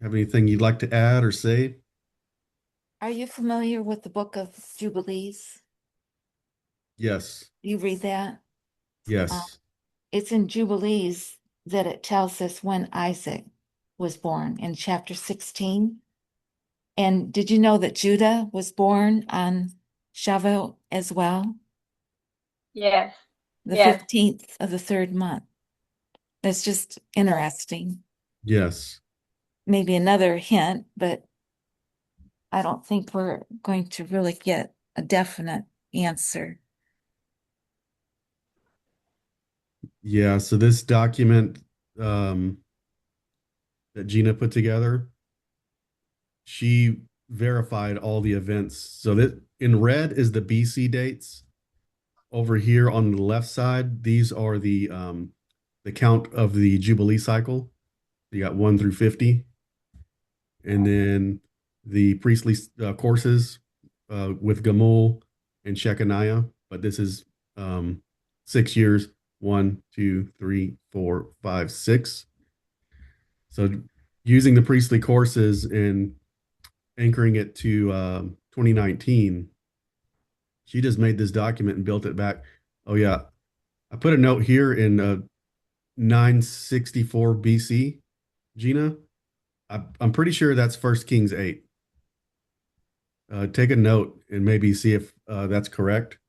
Speaker 1: have anything you'd like to add or say?
Speaker 5: Are you familiar with the book of Jubilees?
Speaker 1: Yes.
Speaker 5: You read that? Uh,
Speaker 1: Yes.
Speaker 5: it's in Jubilees that it tells us when Isaac was born in chapter 16. And did you know that Judah was born on Shavuot as well?
Speaker 4: Yes.
Speaker 5: The
Speaker 4: Yes.
Speaker 5: 15th of the third month. That's just interesting.
Speaker 1: Yes.
Speaker 5: Maybe another hint, but I don't think we're going to really get a definite answer.
Speaker 1: Yeah. So this document um, that Gina put together, she verified all the events. So that in red is the BC dates. Over here on the left side, these are the count of the Jubilee cycle. You got 1 through 50, and then the priestly courses with Gamul and Shechaniah. But this is 6 years: 1, 2, 3, 4, 5, 6. So using the priestly courses and anchoring it to 2019, she just made this document and built it back. Oh yeah, I put a note here in 964 BC, Gina. I'm pretty sure that's First Kings 8. Take a note and maybe see if that's correct.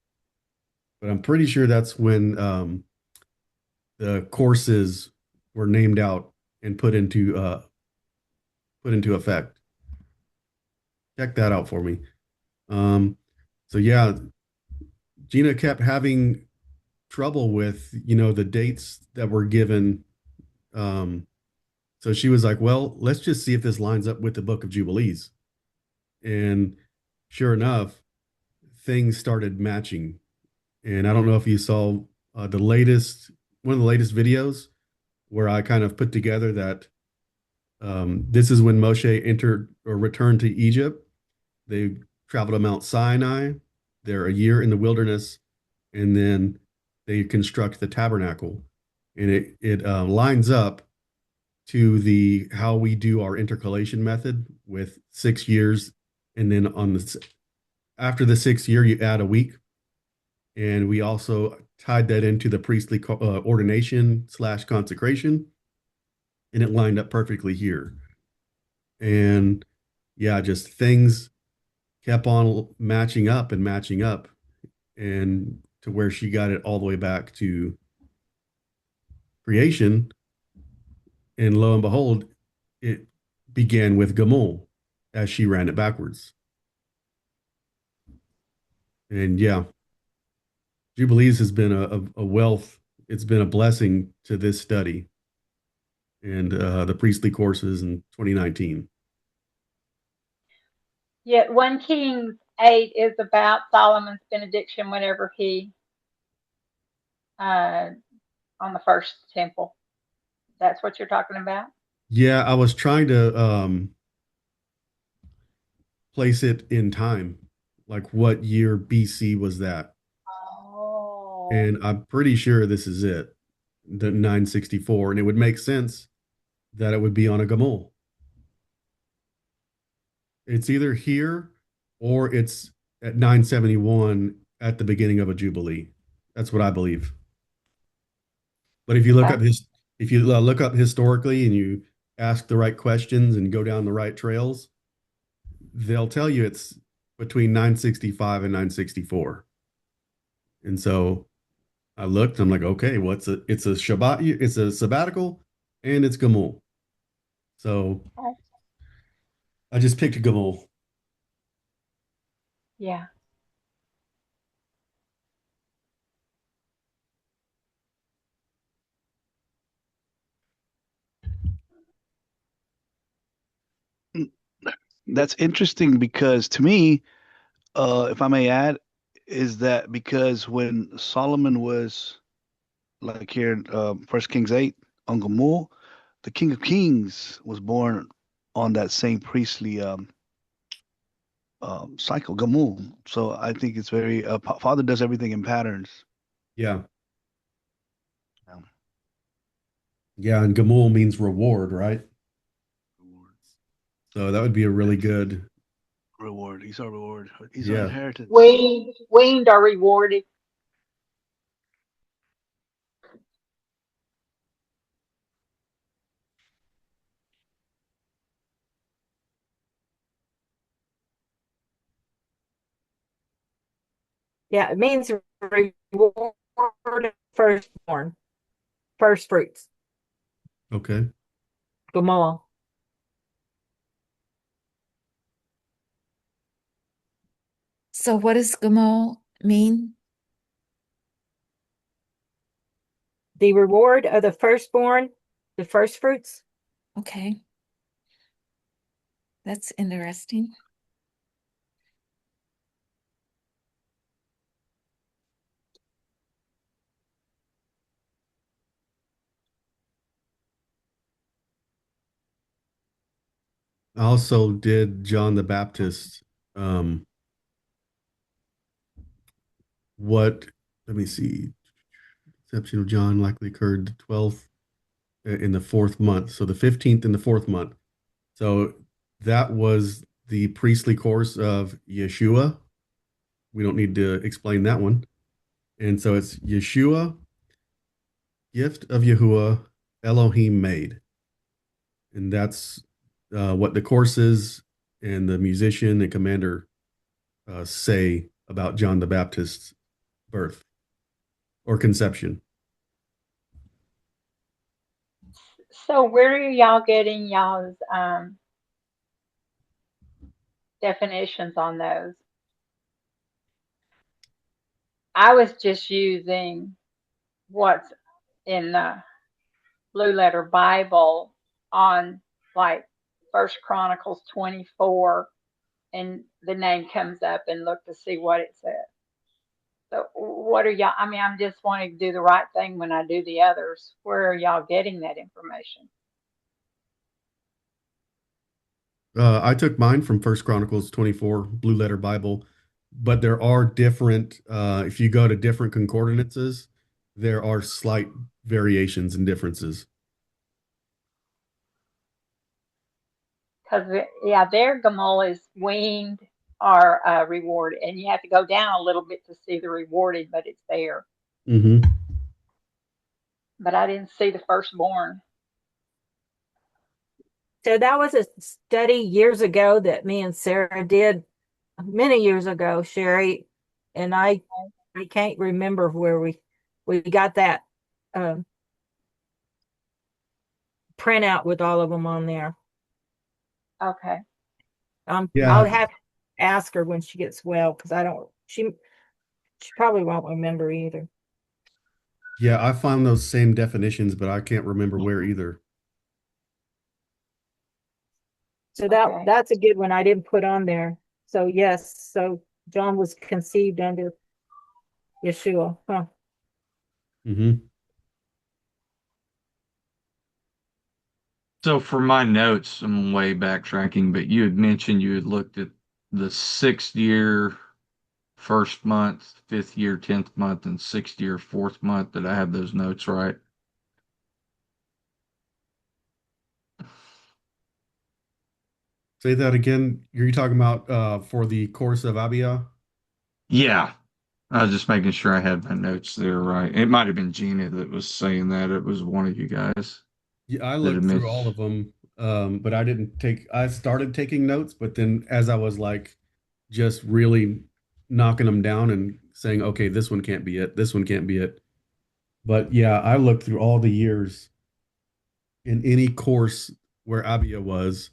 Speaker 1: But I'm pretty sure that's when the courses were named out and put into effect. Check that out for me. Um, so yeah, Gina kept having trouble with the dates that were given. Um, so she was like, "Well, let's just see if this lines up with the Book of Jubilees." And sure enough, things started matching. And I don't know if you saw the latest one of the latest videos where I kind of put together that this is when Moshe entered or returned to Egypt. They traveled to Mount Sinai. They're a year in the wilderness, and then they construct the tabernacle, and it lines up to the how we do our intercalation method with 6 years, and then after the 6th year you add a week, and we also tied that into the priestly ordination slash consecration, and it lined up perfectly here. And yeah, just things kept on matching up, and to where she got it all the way back to creation. And lo and behold, it began with Gamul as she ran it backwards. And yeah, Jubilees has been a wealth. It's been a blessing to this study and the priestly courses in 2019.
Speaker 4: Yet 1 Kings 8 is about Solomon's benediction whenever he uh, on the first temple. That's what you're talking about?
Speaker 1: Yeah, I was trying to place it in time, like what year BC was that?
Speaker 4: Oh.
Speaker 1: And I'm pretty sure this is it, the 964, and it would make sense that it would be on a Gamul. It's either here or it's at 971 at the beginning of a Jubilee. That's what I believe. But if you look
Speaker 4: Okay.
Speaker 1: up if you look up historically and you ask the right questions and go down the right trails, they'll tell you it's between 965 and 964. And so I looked, I'm like, okay, it's a Shabbat, it's a sabbatical, and it's Gamul. So
Speaker 4: Okay.
Speaker 1: I just picked a Gamul.
Speaker 4: Yeah.
Speaker 6: That's interesting because to me, if I may add, is that because when Solomon was like here in First Kings 8 on Gamul, the King of Kings was born on that same priestly cycle, Gamul. So I think it's very Father does everything in patterns.
Speaker 1: Yeah.
Speaker 6: Yeah.
Speaker 1: Yeah, and Gamul means reward, right? So that would be a really good,
Speaker 6: Reward. He's our reward. He's our
Speaker 1: yeah.
Speaker 6: inheritance.
Speaker 4: Weaned are rewarded.
Speaker 3: Yeah, it means reward of firstborn, first fruits.
Speaker 1: Okay.
Speaker 3: Gamal.
Speaker 5: So what does Gamal mean?
Speaker 3: The reward of the firstborn, the first fruits.
Speaker 5: Okay. That's interesting.
Speaker 1: I also did John the Baptist. Um, what, let me see. Conception of John likely occurred the 12th in the fourth month. So the 15th in the fourth month. So that was the priestly course of Yeshua. We don't need to explain that one. And so it's Yeshua, gift of Yahuwah, Elohim made. And that's what the course is, and the musician and commander say about John the Baptist's birth or conception.
Speaker 4: So where are y'all getting y'all's definitions on those? I was just using what's in the Blue Letter Bible on like First Chronicles 24, and the name comes up and look to see what it says. So what are y'all? I mean, I'm just wanting to do the right thing when I do the others. Where are y'all getting that information?
Speaker 1: I took mine from First Chronicles 24, Blue Letter Bible, but there are different, if you go to different concordances, there are slight variations and differences.
Speaker 4: Because yeah, their gamol is weaned or rewarded, and you have to go down a little bit to see the rewarded, but it's there.
Speaker 1: Mm-hmm.
Speaker 4: But I didn't see the firstborn.
Speaker 3: So that was a study years ago that me and Sarah did many years ago, Sherry, and I can't remember where we got that um, printout with all of them on there.
Speaker 4: Okay.
Speaker 3: I'll
Speaker 1: Yeah,
Speaker 3: have to ask her when she gets well because I don't. She probably won't remember either.
Speaker 1: yeah, I found those same definitions, but I can't remember where either.
Speaker 3: So
Speaker 4: Okay.
Speaker 3: that's a good one I didn't put on there. So yes, so John was conceived under Yeshua. Huh.
Speaker 1: Mm-hmm.
Speaker 7: So for my notes, I'm way backtracking, but you had mentioned you had looked at the 6th year, first month, 5th year, 10th month, and 6th year, fourth month. Did I have those notes right?
Speaker 1: Say that again. You're talking about for the course of Abia?
Speaker 7: Yeah. I was just making sure I had my notes there right. It might have been Gina that was saying that. It was one of you guys
Speaker 1: Yeah, I
Speaker 7: that had
Speaker 1: looked through all
Speaker 7: mentioned.
Speaker 1: of them, but I didn't take. I started taking notes, but then as I was like, just really knocking them down and saying, okay, this one can't be it. This one can't be it. But yeah, I looked through all the years in any course where Abia was.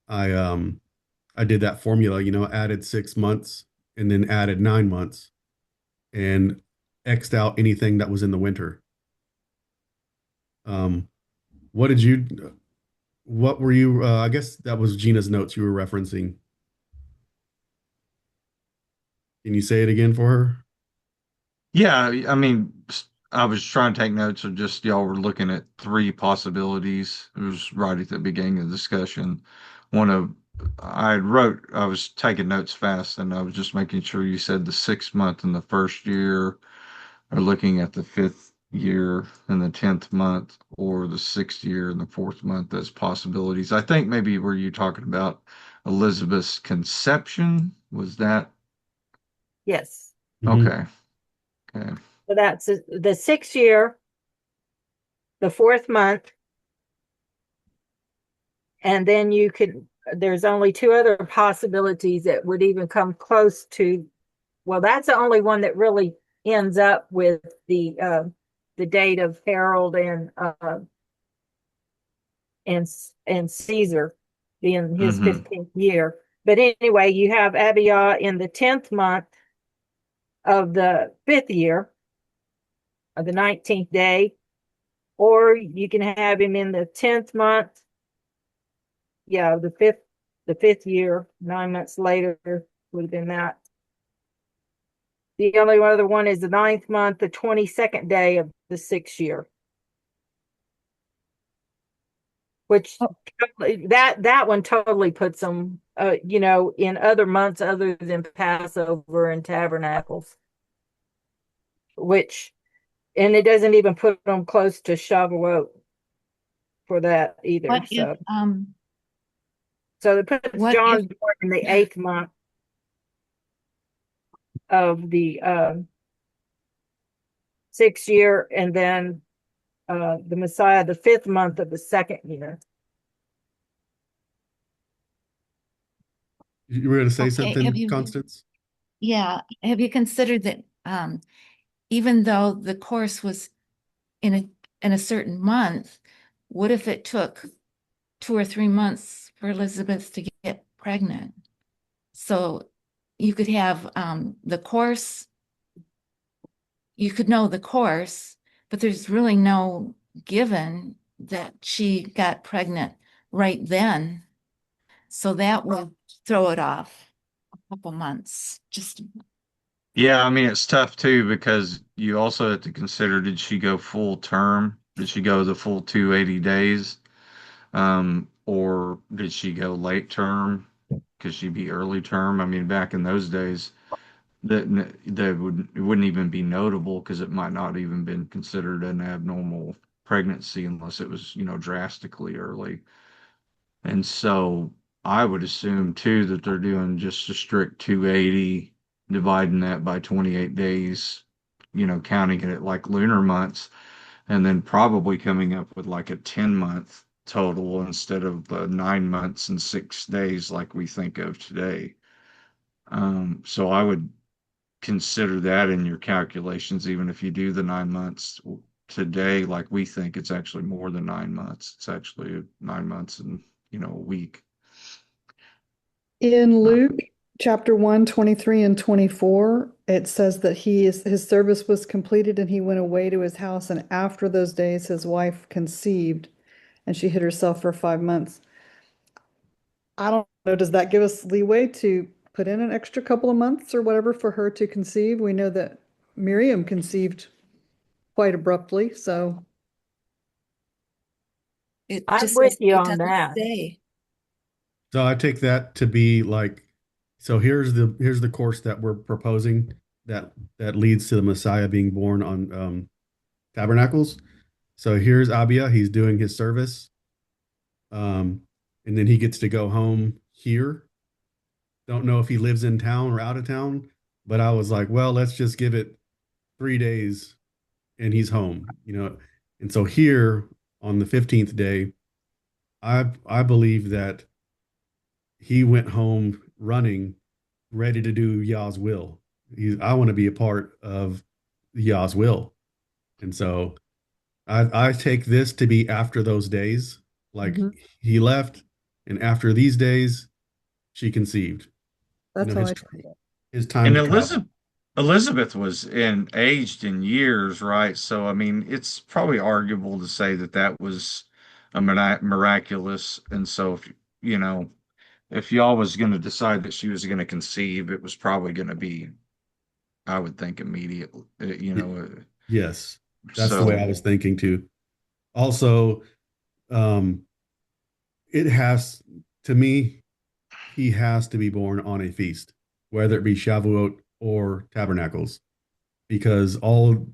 Speaker 1: I I did that formula, added 6 months and then added 9 months and X'd out anything that was in the winter. Um, what did you? What were you? I guess that was Gina's notes you were referencing. Can you say it again for her?
Speaker 7: Yeah, I mean, I was trying to take notes of just y'all were looking at three possibilities. It was right at the beginning of the discussion. One of I was taking notes fast, and I was just making sure you said the 6 month and the first year, or looking at the fifth year and the 10th month, or the sixth year and the fourth month as possibilities. I think maybe were you talking about Elizabeth's conception? Was that
Speaker 3: Yes.
Speaker 1: Mhm.
Speaker 7: okay? Okay.
Speaker 3: So that's the 6th year, the 4th month, and then there's only two other possibilities that would even come close to, well, that's the only one that really ends up with the date of Harold and and Caesar being his
Speaker 7: Mm-hmm.
Speaker 3: 15th year. But anyway, you have Abia in the 10th month of the 5th year of the 19th day, or you can have him in the 10th month, yeah, the fifth year, 9 months later would have been that. The only other one is the 9th month, the 22nd day of the 6th year, which
Speaker 5: Oh,
Speaker 3: that one totally puts them, in other months other than Passover and Tabernacles, which, and it doesn't even put them close to Shavuot for that
Speaker 5: what
Speaker 3: either.
Speaker 5: if
Speaker 3: So it puts
Speaker 5: what if
Speaker 3: John born in the 8th month of the 6th year, and then the Messiah the 5th month of the 2nd year.
Speaker 1: You were going to say
Speaker 5: okay,
Speaker 1: something, Constance?
Speaker 5: have you considered that even though the course was in a certain month, what if it took 2 or 3 months for Elizabeth to get pregnant? So you could have the course, you could know the course, but there's really no given that she got pregnant right then. So that would throw it off a couple months. Just
Speaker 7: Yeah, I mean it's tough too because you also have to consider did she go full term? Did she go the full 280 days? Or did she go late term? Could she be early term? I mean, back in those days, it wouldn't even be notable because it might not even been considered an abnormal pregnancy unless it was, drastically early. And so I would assume too that they're doing just a strict 280, dividing that by 28 days, counting it at like lunar months, and then probably coming up with like a 10-month total instead of the 9 months and 6 days like we think of today. So I would consider that in your calculations, even if you do the 9 months today, like we think it's actually more than 9 months. It's actually 9 months and, a week.
Speaker 8: In
Speaker 7: Uh,
Speaker 8: Luke chapter 1, 23 and 24, it says that his service was completed and he went away to his house. And after those days, his wife conceived and she hid herself for 5 months. I don't know. Does that give us leeway to put in an extra couple of months or whatever for her to conceive? We know that Miriam conceived quite abruptly. So,
Speaker 5: it
Speaker 3: I'm
Speaker 5: just
Speaker 3: with
Speaker 5: says
Speaker 3: you
Speaker 5: it
Speaker 3: on
Speaker 5: doesn't
Speaker 3: that.
Speaker 5: say.
Speaker 1: So I take that to be like, so here's the course that we're proposing that leads to the Messiah being born on Tabernacles. So here's Abia, he's doing his service, um, and then he gets to go home here. Don't know if he lives in town or out of town, but I was like, well, let's just give it 3 days and he's home, And so here on the 15th day, I believe that he went home running, ready to do Yah's will. I want to be a part of Yah's will. And so I take this to be after those days. Like
Speaker 8: mhm,
Speaker 1: he left, and after these days, she conceived.
Speaker 8: that's how
Speaker 1: His
Speaker 8: I take it.
Speaker 1: his time
Speaker 7: And
Speaker 1: to travel.
Speaker 7: Elizabeth was aged in years, right? So I mean, it's probably arguable to say that that was a miraculous. And so if you know if y'all was going to decide that she was going to conceive, it was probably going to be I would think immediately,
Speaker 1: Yes, that's the way I
Speaker 7: so
Speaker 1: was thinking too. Also, um, it has to me, he has to be born on a feast, whether it be Shavuot or Tabernacles, because all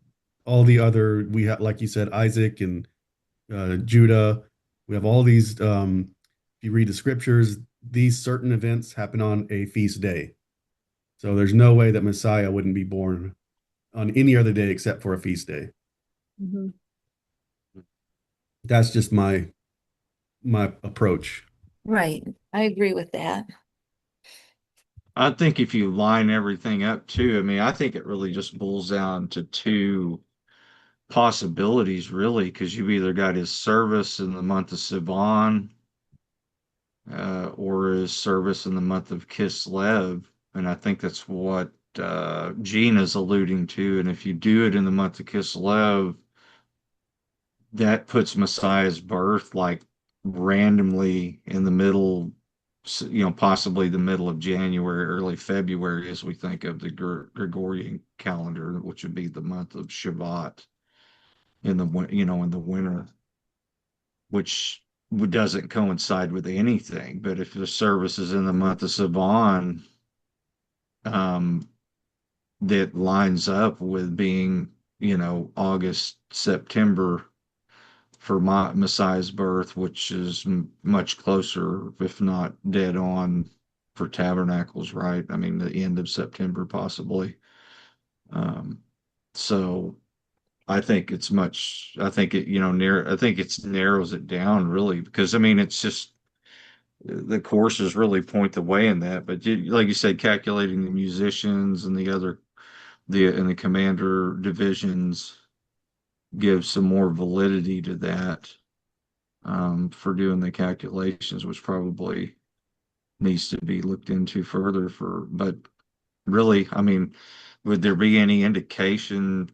Speaker 1: the other we have, like you said, Isaac and Judah, we have all these. If you read the scriptures, these certain events happen on a feast day. So there's no way that Messiah wouldn't be born on any other day except for a feast day.
Speaker 8: Mhm.
Speaker 1: That's just my approach.
Speaker 5: Right. I agree with that.
Speaker 7: I think if you line everything up too, I mean, I think it really just boils down to two possibilities, really, because you've either got his service in the month of Sivan, or his service in the month of Kislev, and I think that's what Gina's alluding to. And if you do it in the month of Kislev, that puts Messiah's birth like randomly in the middle, possibly the middle of January, early February, as we think of the Gregorian calendar, which would be the month of Shabbat in the winter, which doesn't coincide with anything. But if the service is in the month of Sivan, um, that lines up with being, August, September for my Messiah's birth, which is much closer, if not dead on, for Tabernacles, right? I mean, the end of September, possibly. Um, so I think it's much. I think it, I think it's narrows it down really because I mean, it's just the courses really point the way in that. But like you said, calculating the musicians and the commander divisions gives some more validity to that, for doing the calculations, which probably needs to be looked into further but really, I mean, would there be any indication,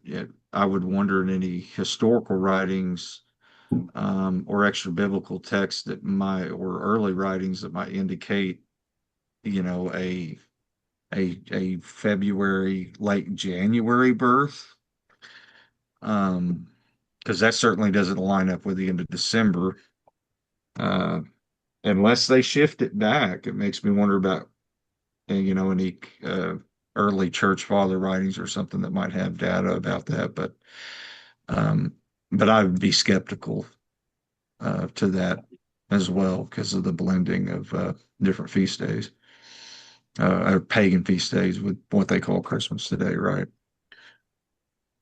Speaker 7: I would wonder in any historical writings, or extra biblical texts or early writings that might indicate, you know, a February, late January birth? Because that certainly doesn't line up with the end of December. Uh, Unless they shift it back, it makes me wonder about, any early church father writings or something that might have data about that. Um, but I would be skeptical to that as well because of the blending of different feast days, or pagan feast days with what they call Christmas today, right?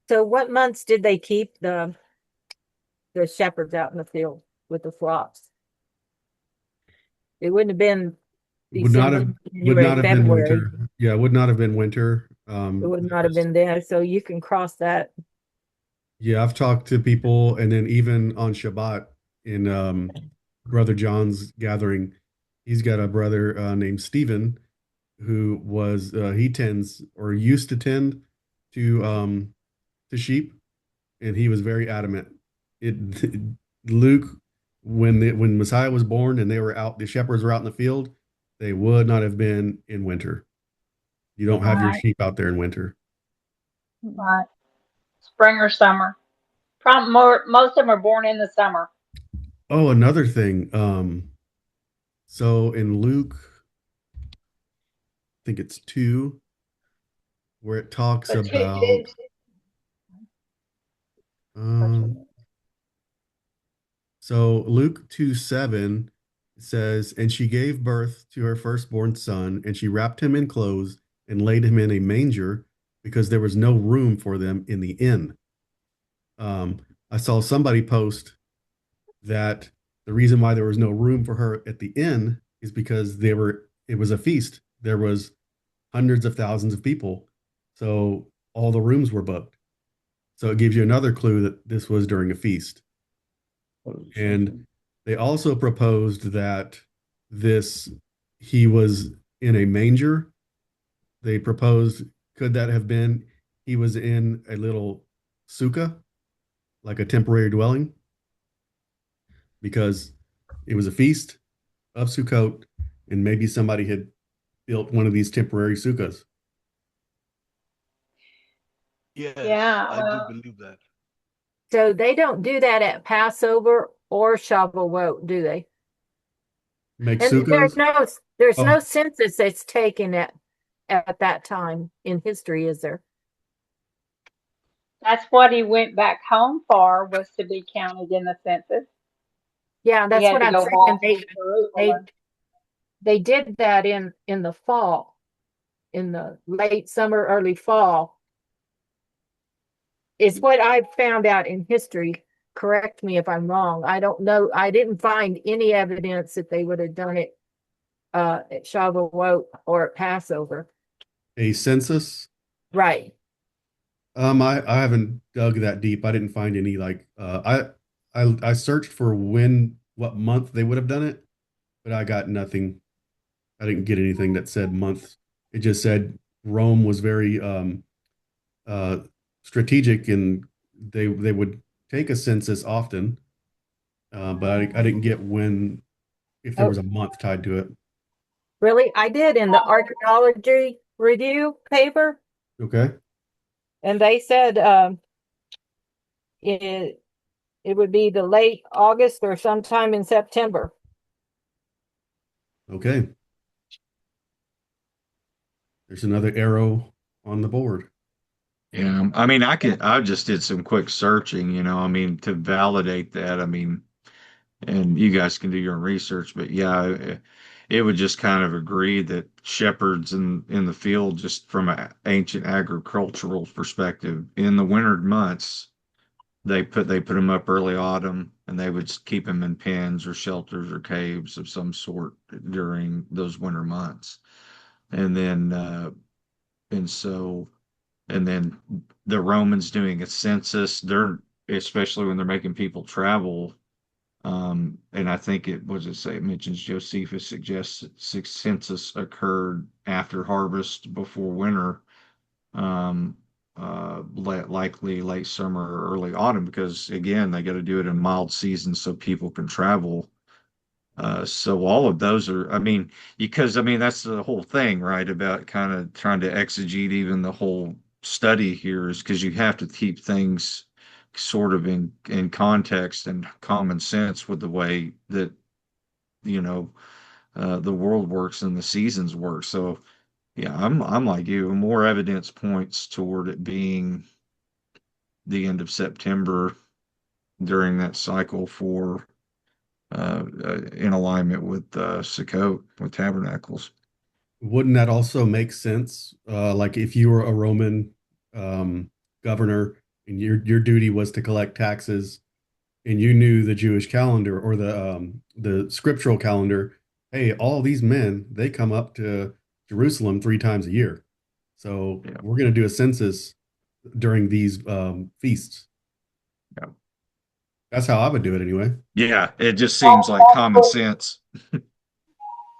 Speaker 3: So what months did they keep the shepherds out in the field with the flocks? It wouldn't have been
Speaker 1: Would not
Speaker 3: December,
Speaker 1: have would
Speaker 3: January,
Speaker 1: not have been
Speaker 3: February.
Speaker 1: winter. Yeah, would not have been winter.
Speaker 3: It would not have been there. So you can cross that.
Speaker 1: Yeah, I've talked to people, and then even on Shabbat in Brother John's gathering, he's got a brother named Stephen who was he tends or used to tend to sheep, and he was very adamant. It Luke when Messiah was born and they were out, the shepherds were out in the field, they would not have been in winter. You don't have your
Speaker 4: Right,
Speaker 1: sheep out there in winter.
Speaker 4: right. Spring or summer. Most of them are born in the summer.
Speaker 1: Oh, another thing. So in Luke, I think it's 2, where it talks
Speaker 4: But
Speaker 1: about um so Luke 2:7 says, and she gave birth to her firstborn son, and she wrapped him in clothes and laid him in a manger because there was no room for them in the inn. Um, I saw somebody post that the reason why there was no room for her at the inn is because it was a feast. There was hundreds of thousands of people. So all the rooms were booked. So it gives you another clue that this was during a feast. And they also proposed that this he was in a manger. They proposed, could that have been he was in a little sukkah, like a temporary dwelling, because it was a feast of Sukkot, and maybe somebody had built one of these temporary sukkahs.
Speaker 6: Yes,
Speaker 4: Yeah,
Speaker 6: I do
Speaker 4: well,
Speaker 6: believe that.
Speaker 3: So they don't do that at Passover or Shavuot, do they?
Speaker 1: Make
Speaker 3: And
Speaker 1: sukkahs.
Speaker 3: there's no
Speaker 1: Oh,
Speaker 3: census that's taken at that time in history, is there?
Speaker 4: that's what he went back home for, was to be counted in the census.
Speaker 3: Yeah,
Speaker 4: He
Speaker 3: that's
Speaker 4: had
Speaker 3: what
Speaker 4: to
Speaker 3: I'm
Speaker 4: go
Speaker 3: saying.
Speaker 4: back to
Speaker 3: They
Speaker 4: Jerusalem.
Speaker 3: they did that in the fall, in the late summer, early fall, is what I've found out in history. Correct me if I'm wrong. I don't know. I didn't find any evidence that they would have done it at Shavuot or at Passover.
Speaker 1: a census.
Speaker 3: Right.
Speaker 1: I haven't dug that deep. I didn't find any like I searched for what month they would have done it, but I got nothing. I didn't get anything that said month. It just said Rome was very uh strategic and they would take a census often, but I didn't get when if there
Speaker 3: Oh,
Speaker 1: was a month tied to it.
Speaker 3: really? I did in the archaeology review paper,
Speaker 1: Okay.
Speaker 3: and they said it it would be the late August or sometime in September.
Speaker 1: Okay. There's another arrow on the board.
Speaker 7: Yeah, I mean, I just did some quick searching, I mean, to validate that. I mean, and you guys can do your own research, but yeah, it would just kind of agree that shepherds in the field, just from an ancient agricultural perspective, in the winter months, they put them up early autumn, and they would keep them in pens or shelters or caves of some sort during those winter months, and then and so and then the Romans doing a census, they're especially when they're making people travel. And I think it was it say it mentions Josephus suggests that census occurred after harvest, before winter, likely late summer or early autumn, because again, they got to do it in mild seasons so people can travel. So all of those are, I mean, because I mean that's the whole thing, right? About kind of trying to exegete even the whole study here, is because you have to keep things sort of in context and common sense with the way that you know the world works and the seasons work. So yeah, I'm like you. More evidence points toward it being the end of September during that cycle for in alignment with Sukkot, with tabernacles.
Speaker 1: Wouldn't that also make sense? Like if you were a Roman um, governor and your duty was to collect taxes, and you knew the Jewish calendar or the scriptural calendar. Hey, all these men they come up to Jerusalem 3 times a year, so
Speaker 7: Yeah,
Speaker 1: we're going to do a census during these feasts.
Speaker 7: yeah,
Speaker 1: That's how I would do it anyway.
Speaker 7: yeah. It just seems like common sense.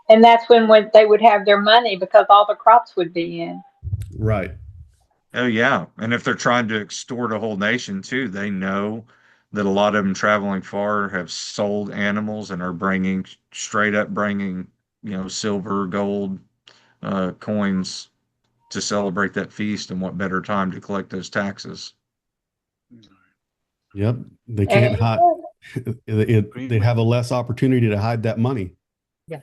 Speaker 4: And that's when they would have their money because all the crops would be in.
Speaker 1: Right.
Speaker 7: Oh yeah, and if they're trying to extort a whole nation too, they know that a lot of them traveling far have sold animals and are bringing straight up bringing silver, gold, coins to celebrate that feast. And what better time to collect those taxes?
Speaker 1: Yep. They
Speaker 4: There
Speaker 1: can't
Speaker 4: you
Speaker 1: hide.
Speaker 4: go.
Speaker 1: They have a less opportunity to hide that money.
Speaker 3: Yeah.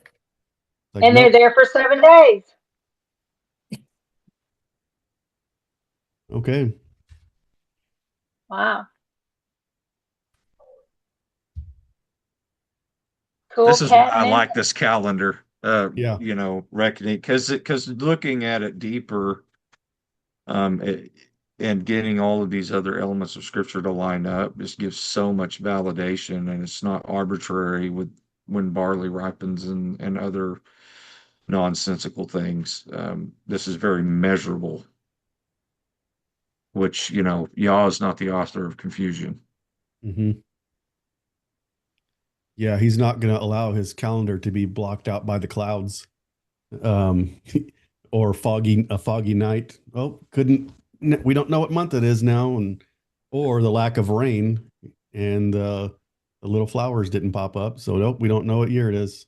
Speaker 1: Like,
Speaker 4: And they're
Speaker 1: nope.
Speaker 4: there for 7 days.
Speaker 1: Okay.
Speaker 4: Wow. Cool
Speaker 7: This is why
Speaker 4: cat
Speaker 7: I
Speaker 4: ninja.
Speaker 7: like this calendar.
Speaker 1: Yeah.
Speaker 7: Reckoning, because looking at it deeper, um, it, and getting all of these other elements of scripture to line up just gives so much validation, and it's not arbitrary with when barley ripens and other nonsensical things. This is very measurable, which Yah is not the author of confusion.
Speaker 1: Hmm. Yeah. He's not going to allow his calendar to be blocked out by the clouds. um, or a foggy night. Oh, couldn't we don't know what month it is now, and or the lack of rain and the little flowers didn't pop up, so nope, we don't know what year it is.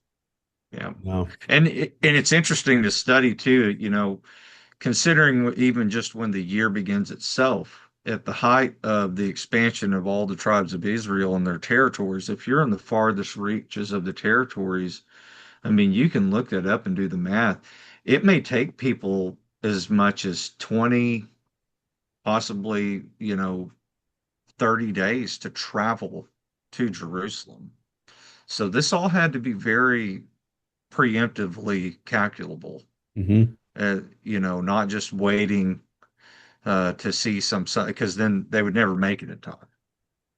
Speaker 7: Yeah,
Speaker 1: No.
Speaker 7: and it's interesting to study too. considering even just when the year begins itself, at the height of the expansion of all the tribes of Israel and their territories, if you're in the farthest reaches of the territories, I mean, you can look that up and do the math. It may take people as much as 20, possibly, 30 days to travel to Jerusalem. So this all had to be very preemptively calculable,
Speaker 1: Hmm.
Speaker 7: not just waiting to see some, because then they would never make it in time.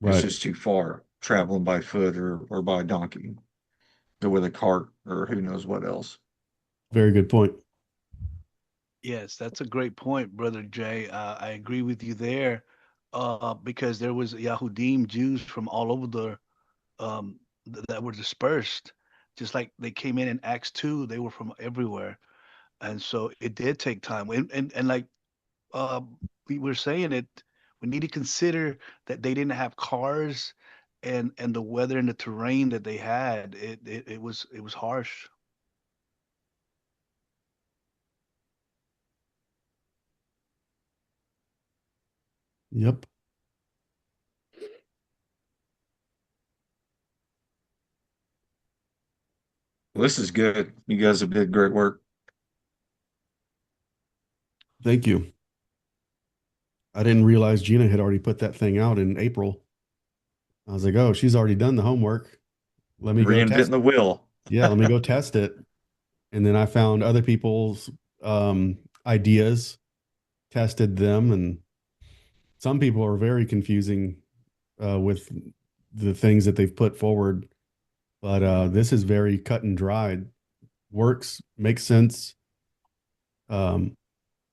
Speaker 7: It's
Speaker 1: Right.
Speaker 7: just too far traveling by foot or by donkey or with a cart or who knows what else.
Speaker 1: Very good point.
Speaker 6: Yes, that's a great point, Brother Jay. I agree with you there, because there was Yahudim Jews from all over that were dispersed, just like they came in Acts 2. They were from everywhere, and so it did take time. And like uh, we were saying, it we need to consider that they didn't have cars, and the weather and the terrain that they had. It was harsh.
Speaker 1: Yep.
Speaker 7: Well, this is good. You guys have did great work.
Speaker 1: Thank you. I didn't realize Gina had already put that thing out in April. I was like, oh, she's already done the homework. Let me go
Speaker 7: Reinventing
Speaker 1: test.
Speaker 7: the wheel.
Speaker 1: Yeah, let me go test it. And then I found other people's ideas, tested them, and some people are very confusing with the things that they've put forward. But this is very cut and dried. Works, makes sense. Um,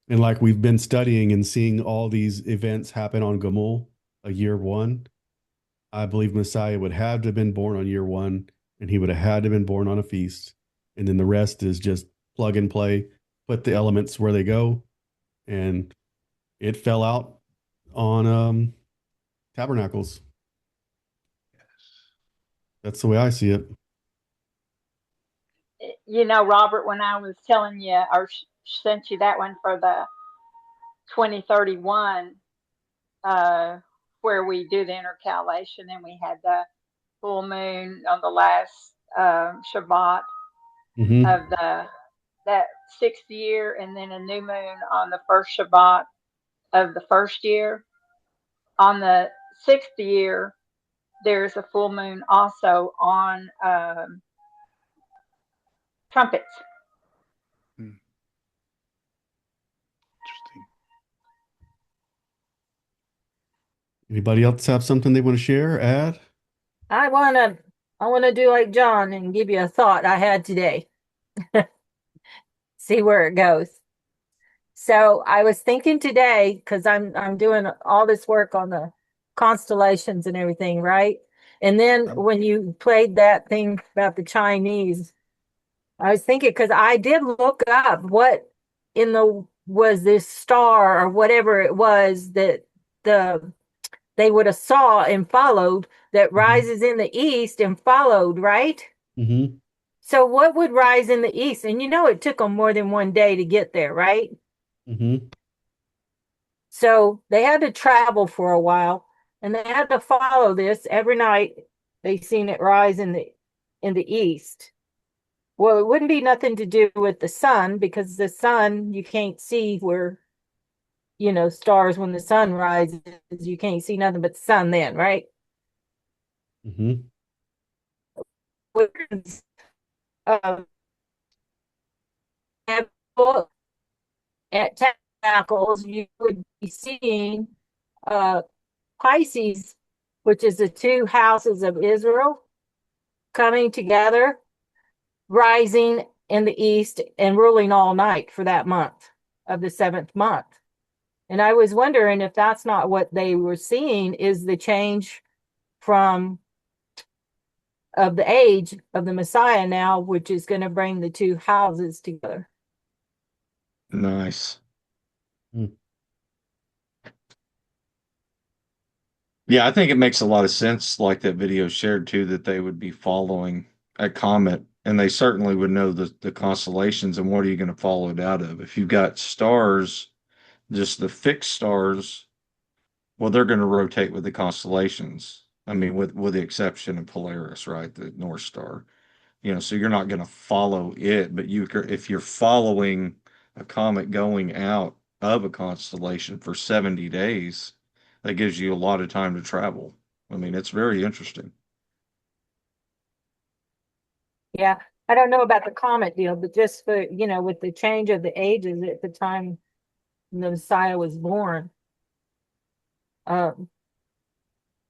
Speaker 1: and like we've been studying and seeing all these events happen on Gamul, a year one. I believe Messiah would have to have been born on year one, and he would have had to have been born on a feast. And then the rest is just plug and play, put the elements where they go. And it fell out on tabernacles. That's the way I see it.
Speaker 4: Robert, when I was telling you or sent you that one for the 2031, where we do the intercalation, and we had the full moon on the last Shabbat
Speaker 1: Hmm.
Speaker 4: of that sixth year, and then a new moon on the first Shabbat of the first year. On the sixth year, there's a full moon also on trumpets.
Speaker 6: Hmm, interesting.
Speaker 1: Anybody else have something they want to share, add?
Speaker 3: I wanna do like John and give you a thought I had today. See where it goes. So I was thinking today, because I'm doing all this work on the constellations and everything, right? And then when you played that thing about the Chinese, I was thinking because I did look up what in the was this star or whatever it was that the they would have saw and followed that
Speaker 1: Hmm.
Speaker 3: rises in the east and followed, right?
Speaker 1: Hmm.
Speaker 3: So what would rise in the east? And it took them more than one day to get there, right?
Speaker 1: Hmm.
Speaker 3: So they had to travel for a while and they had to follow this every night. They seen it rise in the east. Well, it wouldn't be nothing to do with the sun because the sun you can't see where stars when the sun rises, you can't see nothing but the sun then, right?
Speaker 1: Hmm.
Speaker 3: Um, at Tabernacles, you would be seeing uh, Pisces, which is the two houses of Israel, coming together, rising in the east and ruling all night for that month of the seventh month. And I was wondering if that's not what they were seeing is the change from of the age of the Messiah now, which is going to bring the two houses together.
Speaker 7: Nice.
Speaker 1: Mm.
Speaker 7: Yeah, I think it makes a lot of sense, like that video shared too, that they would be following a comet, and they certainly would know the constellations and what are you going to follow it out of. If you've got stars, just the fixed stars, well, they're going to rotate with the constellations. I mean, with the exception of Polaris, right, the North Star. So you're not going to follow it, but if you're following a comet going out of a constellation for 70 days, that gives you a lot of time to travel. I mean, it's very interesting.
Speaker 3: Yeah, I don't know about the comet deal, but just for, with the change of the ages at the time the Messiah was born, um,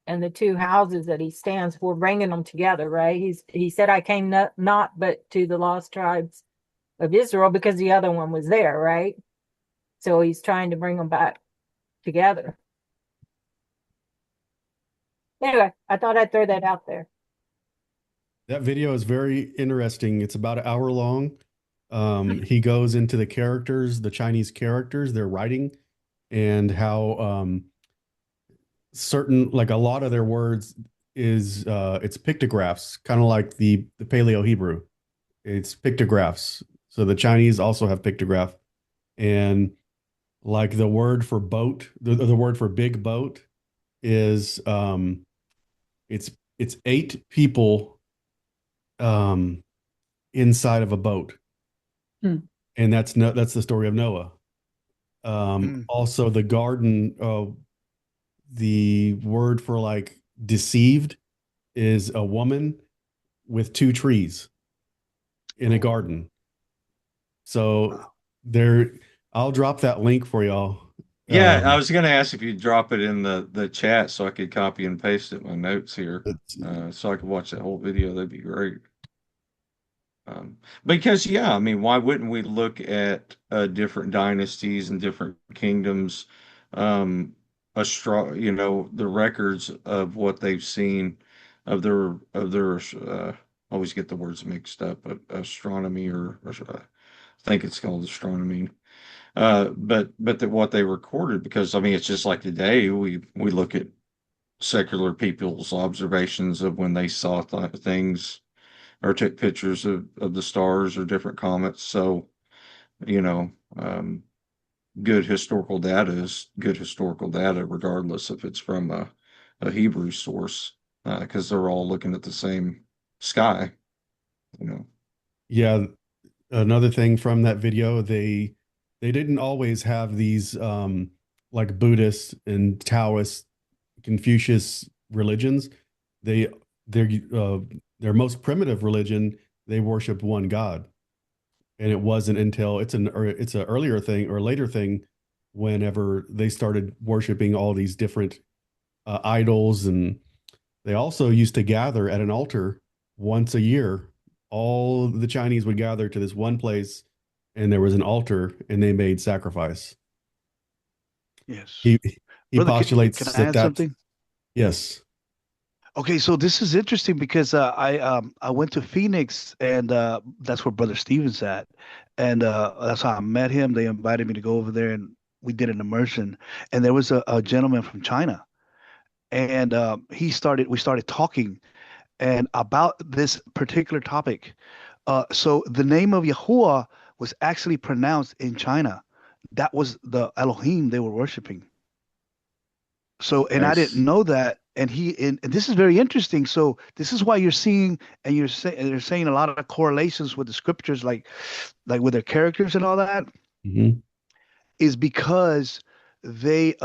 Speaker 3: and the two houses that he stands for, bringing them together, right? He said, "I came not but to the lost tribes of Israel," because the other one was there, right? So he's trying to bring them back together. Anyway, I thought I'd throw that out there.
Speaker 1: That video is very interesting. It's about an hour long. He goes into the characters, the Chinese characters, their writing, and how certain, like a lot of their words is it's pictographs, kind of like the Paleo Hebrew. It's pictographs. So the Chinese also have pictograph, and like the word for boat, the word for big boat is it's it's 8 people um inside of a boat.
Speaker 8: Hmm.
Speaker 1: And that's the story of Noah.
Speaker 6: Mm.
Speaker 1: Also the garden, the word for like deceived is a woman with 2 trees in a garden. So
Speaker 6: Wow.
Speaker 1: there, I'll drop that link for y'all.
Speaker 7: Yeah, I was going to ask if you'd drop it in the chat so I could copy and paste it in my notes here, so I could watch that whole video. That'd be great. Because yeah, I mean, why wouldn't we look at different dynasties and different kingdoms, the records of what they've seen of their always get the words mixed up, but astronomy or I think it's called astronomy. But that what they recorded, because I mean, it's just like today we look at secular people's observations of when they saw things or took pictures of the stars or different comets. So, you know, um, good historical data is good historical data, regardless if it's from a Hebrew source, because they're all looking at the same sky, you know.
Speaker 1: Yeah, another thing from that video, they didn't always have these like Buddhist and Taoist, Confucius religions. They their uh, their most primitive religion, they worshiped one God. And it wasn't until it's an earlier thing or later thing whenever they started worshiping all these different idols. And they also used to gather at an altar once a year. All the Chinese would gather to this one place, and there was an altar, and they made sacrifice.
Speaker 6: Yes.
Speaker 1: He
Speaker 6: Brother, can
Speaker 1: postulates
Speaker 6: I
Speaker 1: that
Speaker 6: add
Speaker 1: that's
Speaker 6: something?
Speaker 1: yes.
Speaker 6: Okay, so this is interesting because I went to Phoenix and that's where Brother Steven's at, and that's how I met him. They invited me to go over there, and we did an immersion. And there was a gentleman from China, and we started talking and about this particular topic. So the name of Yahuwah was actually pronounced in China. That was the Elohim they were worshiping. So, and I didn't
Speaker 1: Nice.
Speaker 6: know that. And this is very interesting. So this is why you're seeing, and they're saying a lot of correlations with the scriptures, like with their characters and all that,
Speaker 1: Mhm.
Speaker 6: is because the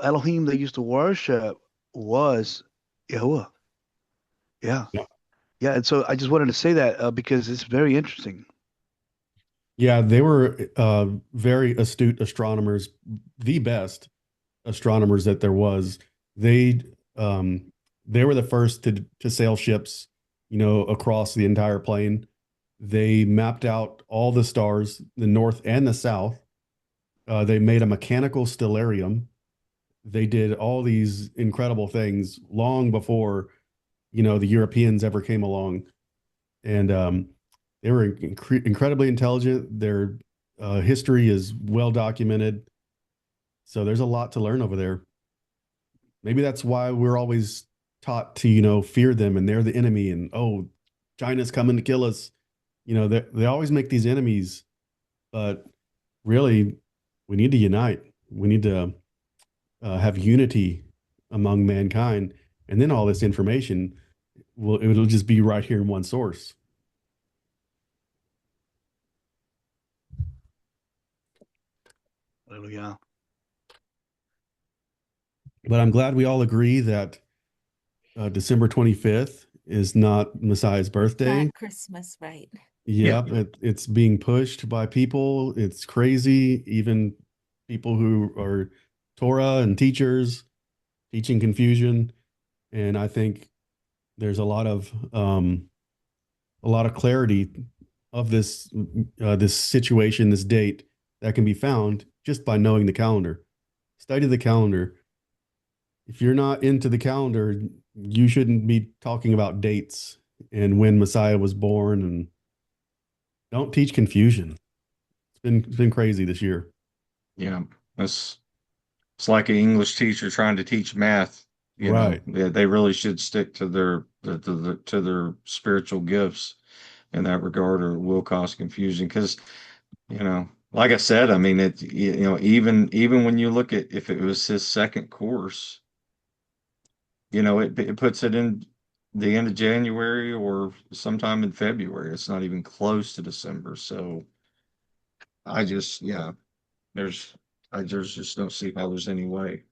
Speaker 6: Elohim they used to worship was Yahuwah. Yeah.
Speaker 1: Yeah.
Speaker 6: Yeah. And so I just wanted to say that because it's very interesting.
Speaker 1: Yeah, they were very astute astronomers, the best astronomers that there was. They they were the first to sail ships, across the entire plane. They mapped out all the stars, the north and the south. They made a mechanical stellarium. They did all these incredible things long before, the Europeans ever came along. And they were incredibly intelligent. Their history is well documented. So there's a lot to learn over there. Maybe that's why we're always taught to, fear them and they're the enemy. And oh, China's coming to kill us. They always make these enemies, but really, we need to unite. We need to have unity among mankind, and then all this information it'll just be right here in one source.
Speaker 6: Hallelujah.
Speaker 1: But I'm glad we all agree that December 25th is not Messiah's birthday.
Speaker 5: Not Christmas, right?
Speaker 1: Yeah, it's being pushed by people. It's crazy. Even people who are Torah and teachers teaching confusion. And I think there's a lot of clarity of this situation, this date that can be found just by knowing the calendar. Study the calendar. If you're not into the calendar, you shouldn't be talking about dates and when Messiah was born, and don't teach confusion. It's been crazy this year.
Speaker 7: Yeah, it's like an English teacher trying to teach math.
Speaker 1: Right.
Speaker 7: They really should stick to their spiritual gifts in that regard, or it will cause confusion. Because like I said, I mean, even when you look at if it was his second course, it puts it in the end of January or sometime in February. It's not even close to December. So I just, yeah, there's, I just don't see how there's any way,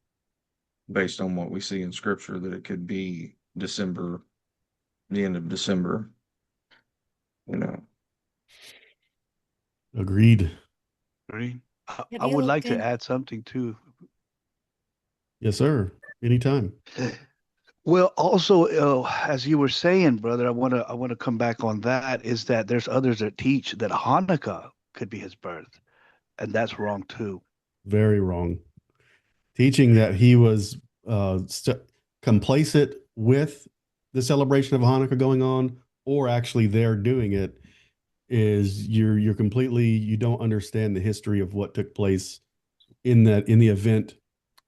Speaker 7: based on what we see in scripture, that it could be December, the end of December, you know.
Speaker 1: Agreed.
Speaker 6: Agree.
Speaker 5: Have
Speaker 6: I
Speaker 5: you
Speaker 6: would
Speaker 5: looked
Speaker 6: like to
Speaker 5: in?
Speaker 6: add something too.
Speaker 1: Yes, sir. Anytime.
Speaker 6: Well, also, as you were saying, brother, I want to come back on that. Is that there's others that teach that Hanukkah could be his birth, and that's wrong too.
Speaker 1: Very wrong. Teaching that he was complacent with the celebration of Hanukkah going on, or actually there doing it, is you're completely, you don't understand the history of what took place in the event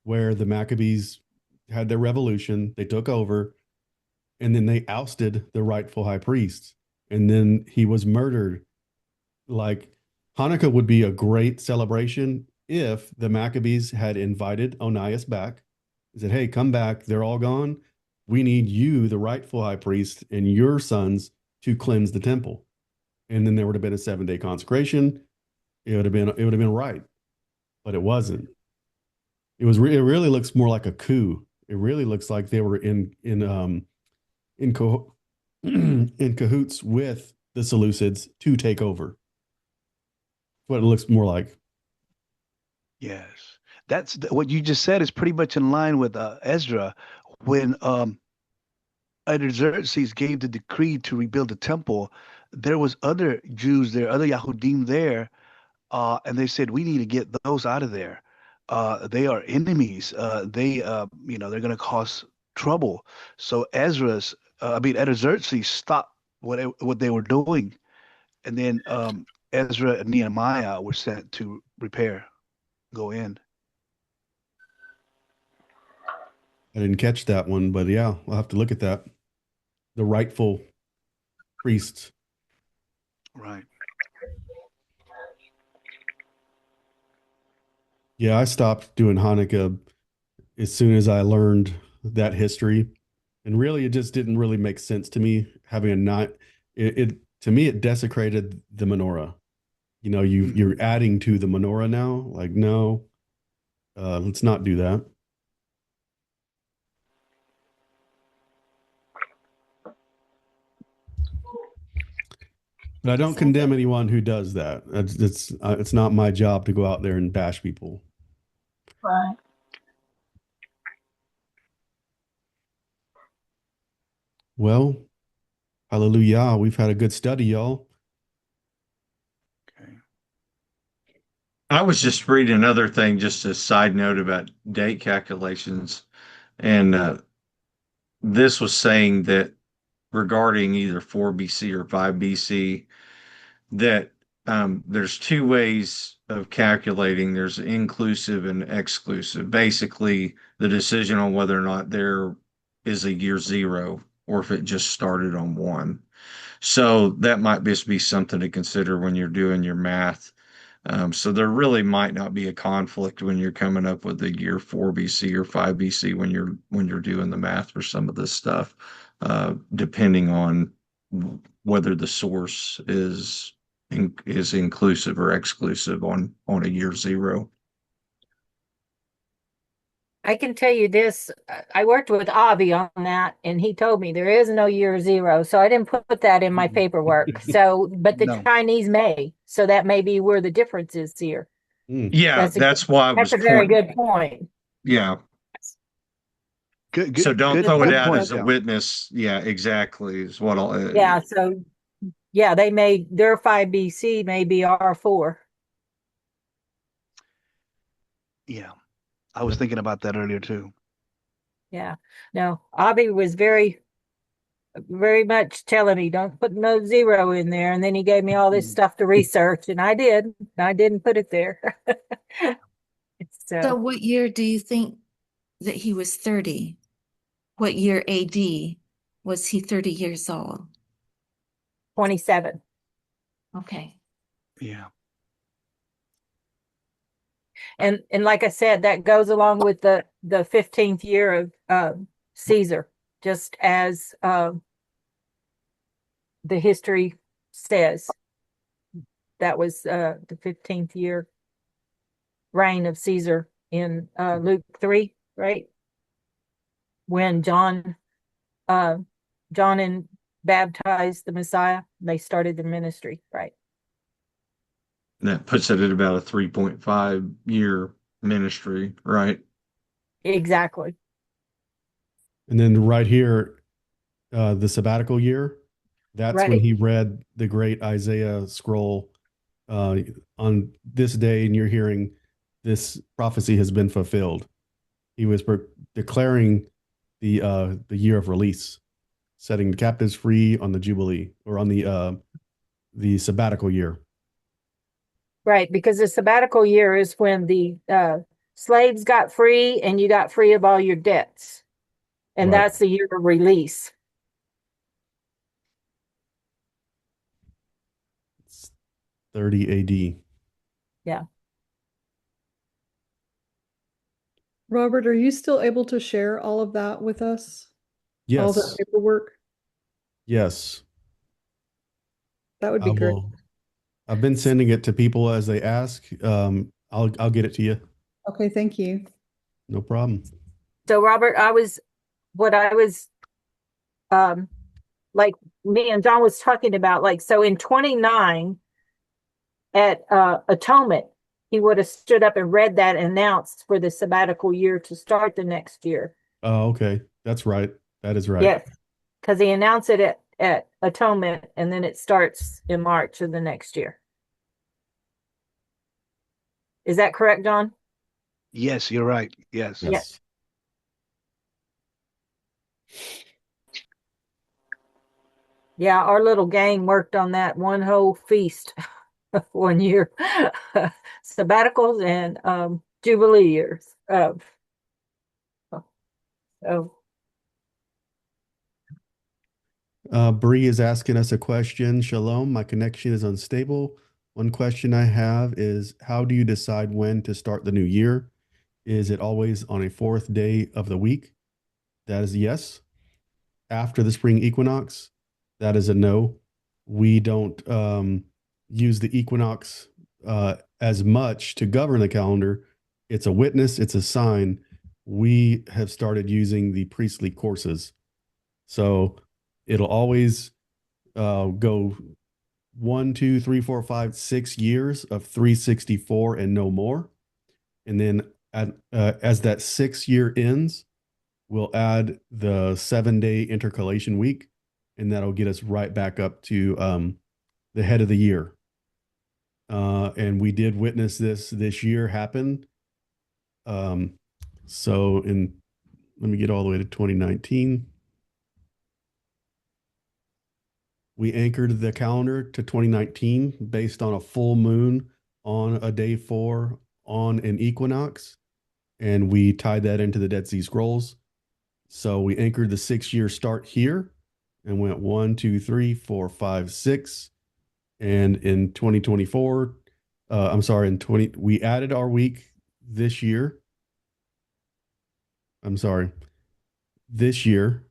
Speaker 1: where the Maccabees had their revolution, they took over, and then they ousted the rightful high priest, and then he was murdered. Like, Hanukkah would be a great celebration if the Maccabees had invited Onias back. He said, "Hey, come back. They're all gone. We need you, the rightful high priest, and your sons to cleanse the temple." And then there would have been a 7-day consecration. It would have been right, but it wasn't. It really looks more like a coup. It really looks like they were in co- in cahoots with the Seleucids to take over. What it looks more like.
Speaker 6: Yes, what you just said is pretty much in line with Ezra when Artaxerxes gave the decree to rebuild the temple. There was other Jews there, other Yahudim there, and they said we need to get those out of there. They are enemies. They're going to cause trouble. So Artaxerxes stopped what they were doing, and then Ezra and Nehemiah were sent to go in.
Speaker 1: I didn't catch that one, but yeah, we'll have to look at that. The rightful priests.
Speaker 6: Right.
Speaker 1: Yeah, I stopped doing Hanukkah as soon as I learned that history. And really, it just didn't really make sense to me having a night. It to me, it desecrated the menorah. You're adding to the menorah now. Like, no, let's not do that. But I don't condemn anyone who does that. It's not my job to go out there and bash people.
Speaker 4: Right.
Speaker 1: Well, hallelujah. We've had a good study, y'all.
Speaker 6: Okay.
Speaker 7: I was just reading another thing, just a side note about date calculations. And this was saying that regarding either 4 BC or 5 BC, that there's two ways of calculating. There's inclusive and exclusive. Basically, the decision on whether or not there is a year zero or if it just started on one. So that might just be something to consider when you're doing your math. So there really might not be a conflict when you're coming up with the year 4 BC or 5 BC when you're doing the math for some of this stuff, depending on whether the source is inclusive or exclusive on a year zero.
Speaker 3: I can tell you this, I worked with Avi on that, and he told me there is no year zero. So I didn't put that in my paperwork. So, but the
Speaker 6: No.
Speaker 3: Chinese may. So that may be where the difference is here.
Speaker 7: Yeah, that's why I was
Speaker 3: That's a very
Speaker 7: pointing.
Speaker 3: good point.
Speaker 7: Yeah.
Speaker 6: Good,
Speaker 7: So
Speaker 6: good,
Speaker 7: don't
Speaker 6: good,
Speaker 7: throw it
Speaker 6: good
Speaker 7: out
Speaker 6: point,
Speaker 7: as a
Speaker 6: Cal.
Speaker 7: witness. Yeah, exactly. Is what I'll.
Speaker 3: Yeah. So, yeah, their 5 BC may be R4.
Speaker 6: Yeah, I was thinking about that earlier too.
Speaker 3: Yeah. No, Avi was very, very much telling me don't put no zero in there. And then he gave me all this stuff to research, and I did. I didn't put it there.
Speaker 5: So
Speaker 3: So
Speaker 5: what year do you think that he was 30? What year AD was he 30 years old?
Speaker 3: 27.
Speaker 5: Okay.
Speaker 6: Yeah.
Speaker 3: And like I said, that goes along with the 15th year of Caesar, just as the history says. That was the 15th year reign of Caesar in Luke 3, right? When John and baptized the Messiah, they started the ministry, right?
Speaker 7: That puts it at about a 3.5 year ministry, right?
Speaker 3: Exactly.
Speaker 1: And then right here, the sabbatical year, that's when
Speaker 3: Right.
Speaker 1: he read the great Isaiah scroll uh, on this day, and you're hearing this prophecy has been fulfilled. He was declaring the year of release, setting the captives free on the Jubilee or on the sabbatical year.
Speaker 3: Right, because the sabbatical year is when the slaves got free and you got free of all your debts. And
Speaker 1: Right.
Speaker 3: that's the year of release.
Speaker 1: It's 30 AD.
Speaker 3: Yeah.
Speaker 8: Robert, are you still able to share all of that with us? All the
Speaker 1: Yes.
Speaker 8: paperwork?
Speaker 1: Yes.
Speaker 8: That would
Speaker 1: I
Speaker 8: be great.
Speaker 1: will. I've been sending it to people as they ask. I'll get it to you.
Speaker 8: Okay, thank you.
Speaker 1: No problem.
Speaker 3: So Robert, I was um like me and John was talking about, like, so in 29 at atonement, he would have stood up and read that announced for the sabbatical year to start the next year.
Speaker 1: Oh, okay. That's right. That is right.
Speaker 3: Yes, because he announced it at atonement, and then it starts in March of the next year. Is that correct, John?
Speaker 6: Yes, you're right. Yes.
Speaker 1: Yes.
Speaker 3: Yeah, our little gang worked on that one whole feast 1 year. Sabbaticals and Jubilee years. So
Speaker 1: Bree is asking us a question. Shalom, my connection is unstable. One question I have is, how do you decide when to start the new year? Is it always on a fourth day of the week? That is yes. After the spring equinox, that is a no. We don't use the equinox as much to govern the calendar. It's a witness, it's a sign. We have started using the priestly courses. So it'll always go 1, 2, 3, 4, 5, 6 years of 364 and no more. And then as that 6 year ends, we'll add the 7 day intercalation week, and that'll get us right back up to the head of the year. And we did witness this year happen. So let me get all the way to 2019. We anchored the calendar to 2019 based on a full moon on a day 4 on an equinox, and we tied that into the Dead Sea Scrolls. So we anchored the 6 year start here, and went 1, 2, 3, 4, 5, 6. And in 2024, I'm sorry, we added our week this year. I'm sorry, this year.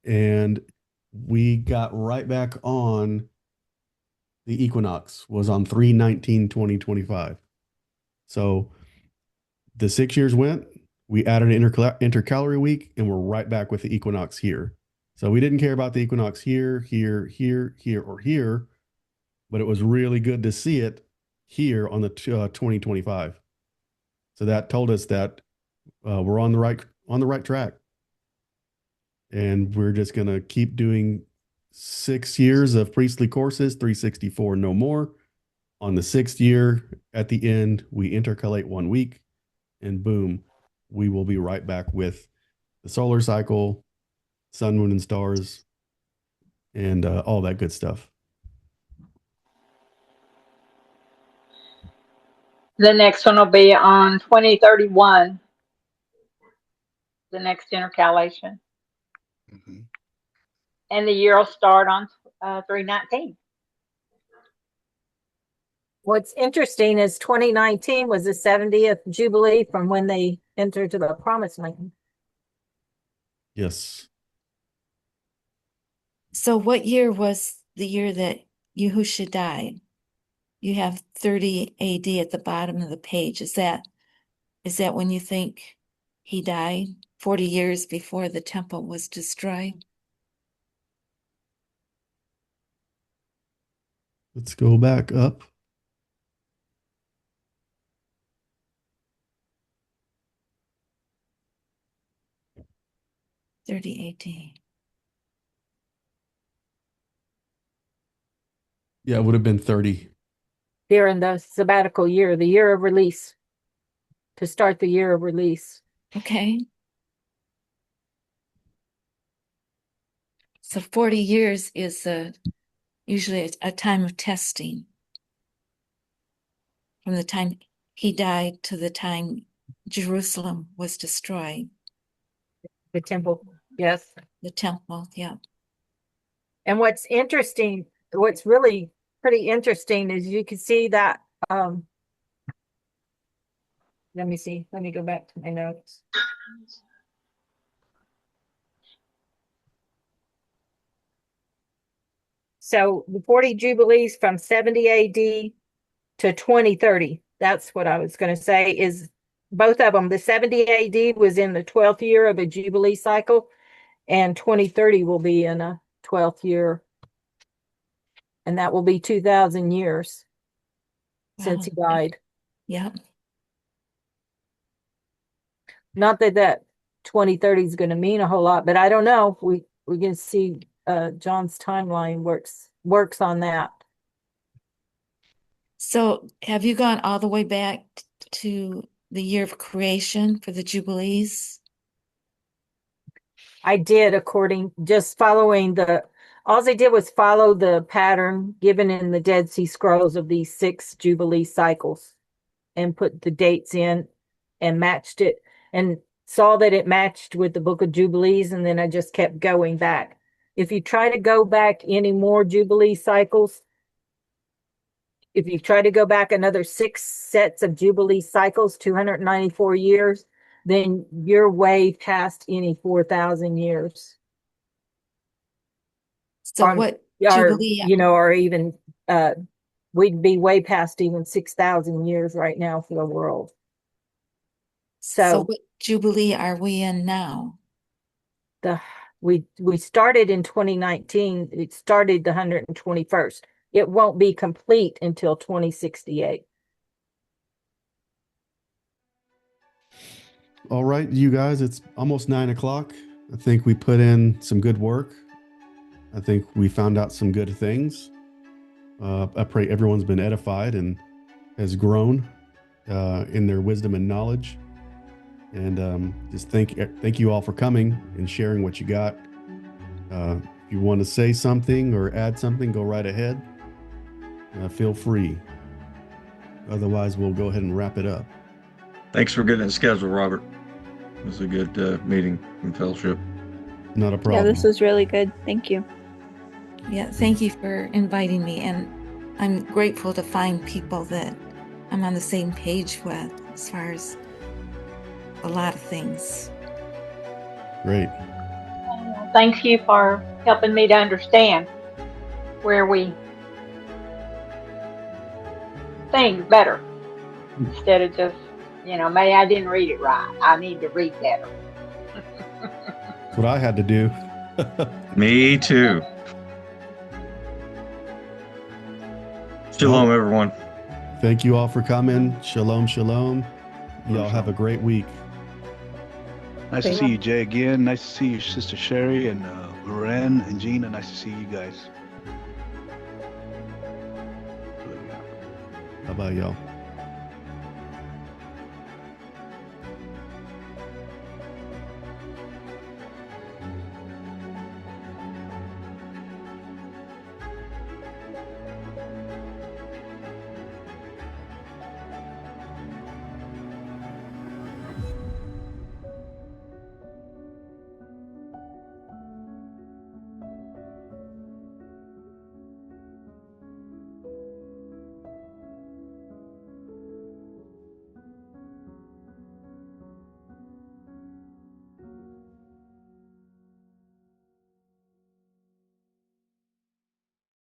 Speaker 1: And we got right back on the equinox, was on 3/19/2025. So the 6 years went, we added an intercalary week, and we're right back with the equinox here. So we didn't care about the equinox here, here, here, here, or here, but it was really good to see it here on the 2025. So that told us that we're on the right track, and we're just gonna keep doing 6 years of priestly courses, 364 no more. On the 6th year, at the end, we intercalate 1 week, and boom, we will be right back with the solar cycle, sun, moon, and stars, and all that good stuff.
Speaker 4: The next one will be on 2031, the next intercalation.
Speaker 6: Mm-hmm.
Speaker 4: And the year will start on 3/19.
Speaker 3: What's interesting is 2019 was the 70th Jubilee from when they entered to the Promised Land.
Speaker 1: Yes.
Speaker 5: So what year was the year that Yahushua died? You have 30 AD at the bottom of the page. Is that when you think he died? 40 years before the temple was destroyed?
Speaker 1: Let's go back up.
Speaker 5: $30 AD.
Speaker 1: Yeah, it would have been 30.
Speaker 3: During the sabbatical year, the year of release, to start the year of release.
Speaker 5: Okay. So 40 years is usually a time of testing. From the time he died to the time Jerusalem was destroyed.
Speaker 3: The temple, yes.
Speaker 5: The temple, yeah.
Speaker 3: And what's really pretty interesting is you can see that, let me go back to my notes. So the 40 Jubilees from 70 AD to 2030, that's what I was going to say, is both of them. The 70 AD was in the 12th year of a Jubilee cycle, and 2030 will be in a 12th year. And that will be 2,000 years since he died.
Speaker 5: Yeah.
Speaker 3: Not that 2030 is going to mean a whole lot, but I don't know. We can see John's timeline works on that.
Speaker 5: So have you gone all the way back to the year of creation for the Jubilees?
Speaker 3: I did, just following all I did was follow the pattern given in the Dead Sea Scrolls of these 6 Jubilee cycles and put the dates in and matched it and saw that it matched with the Book of Jubilees. And then I just kept going back. If you try to go back any more Jubilee cycles, if you try to go back another 6 sets of Jubilee cycles, 294 years, then you're way past any 4,000 years.
Speaker 5: So what Jubilee?
Speaker 3: Or even we'd be way past even 6,000 years right now for the world.
Speaker 5: So what Jubilee are we in now?
Speaker 3: We started in 2019. It started the 121st. It won't be complete until 2068.
Speaker 1: All right, you guys, it's almost 9 o'clock. I think we put in some good work. I think we found out some good things. I pray everyone's been edified and has grown in their wisdom and knowledge. And just thank you all for coming and sharing what you got. If you want to say something or add something, go right ahead. Feel free. Otherwise, we'll go ahead and wrap it up.
Speaker 7: Thanks for getting it scheduled, Robert. It was a good meeting and fellowship.
Speaker 1: Not a problem.
Speaker 9: Yeah, this was really good. Thank you.
Speaker 5: Yeah, thank you for inviting me, and I'm grateful to find people that I'm on the same page with as far as a lot of things.
Speaker 1: Great.
Speaker 4: Thank you for helping me to understand where we think better instead of just, maybe I didn't read it right. I need to read better.
Speaker 1: That's what I had to do.
Speaker 7: Me too. Shalom, everyone.
Speaker 1: Thank you all for coming. Shalom, shalom. Y'all have a great week.
Speaker 6: Nice to see you, Jay, again. Nice to see you, Sister Sherry, and Loren and Gina. Nice to see you guys.
Speaker 1: Bye-bye, y'all.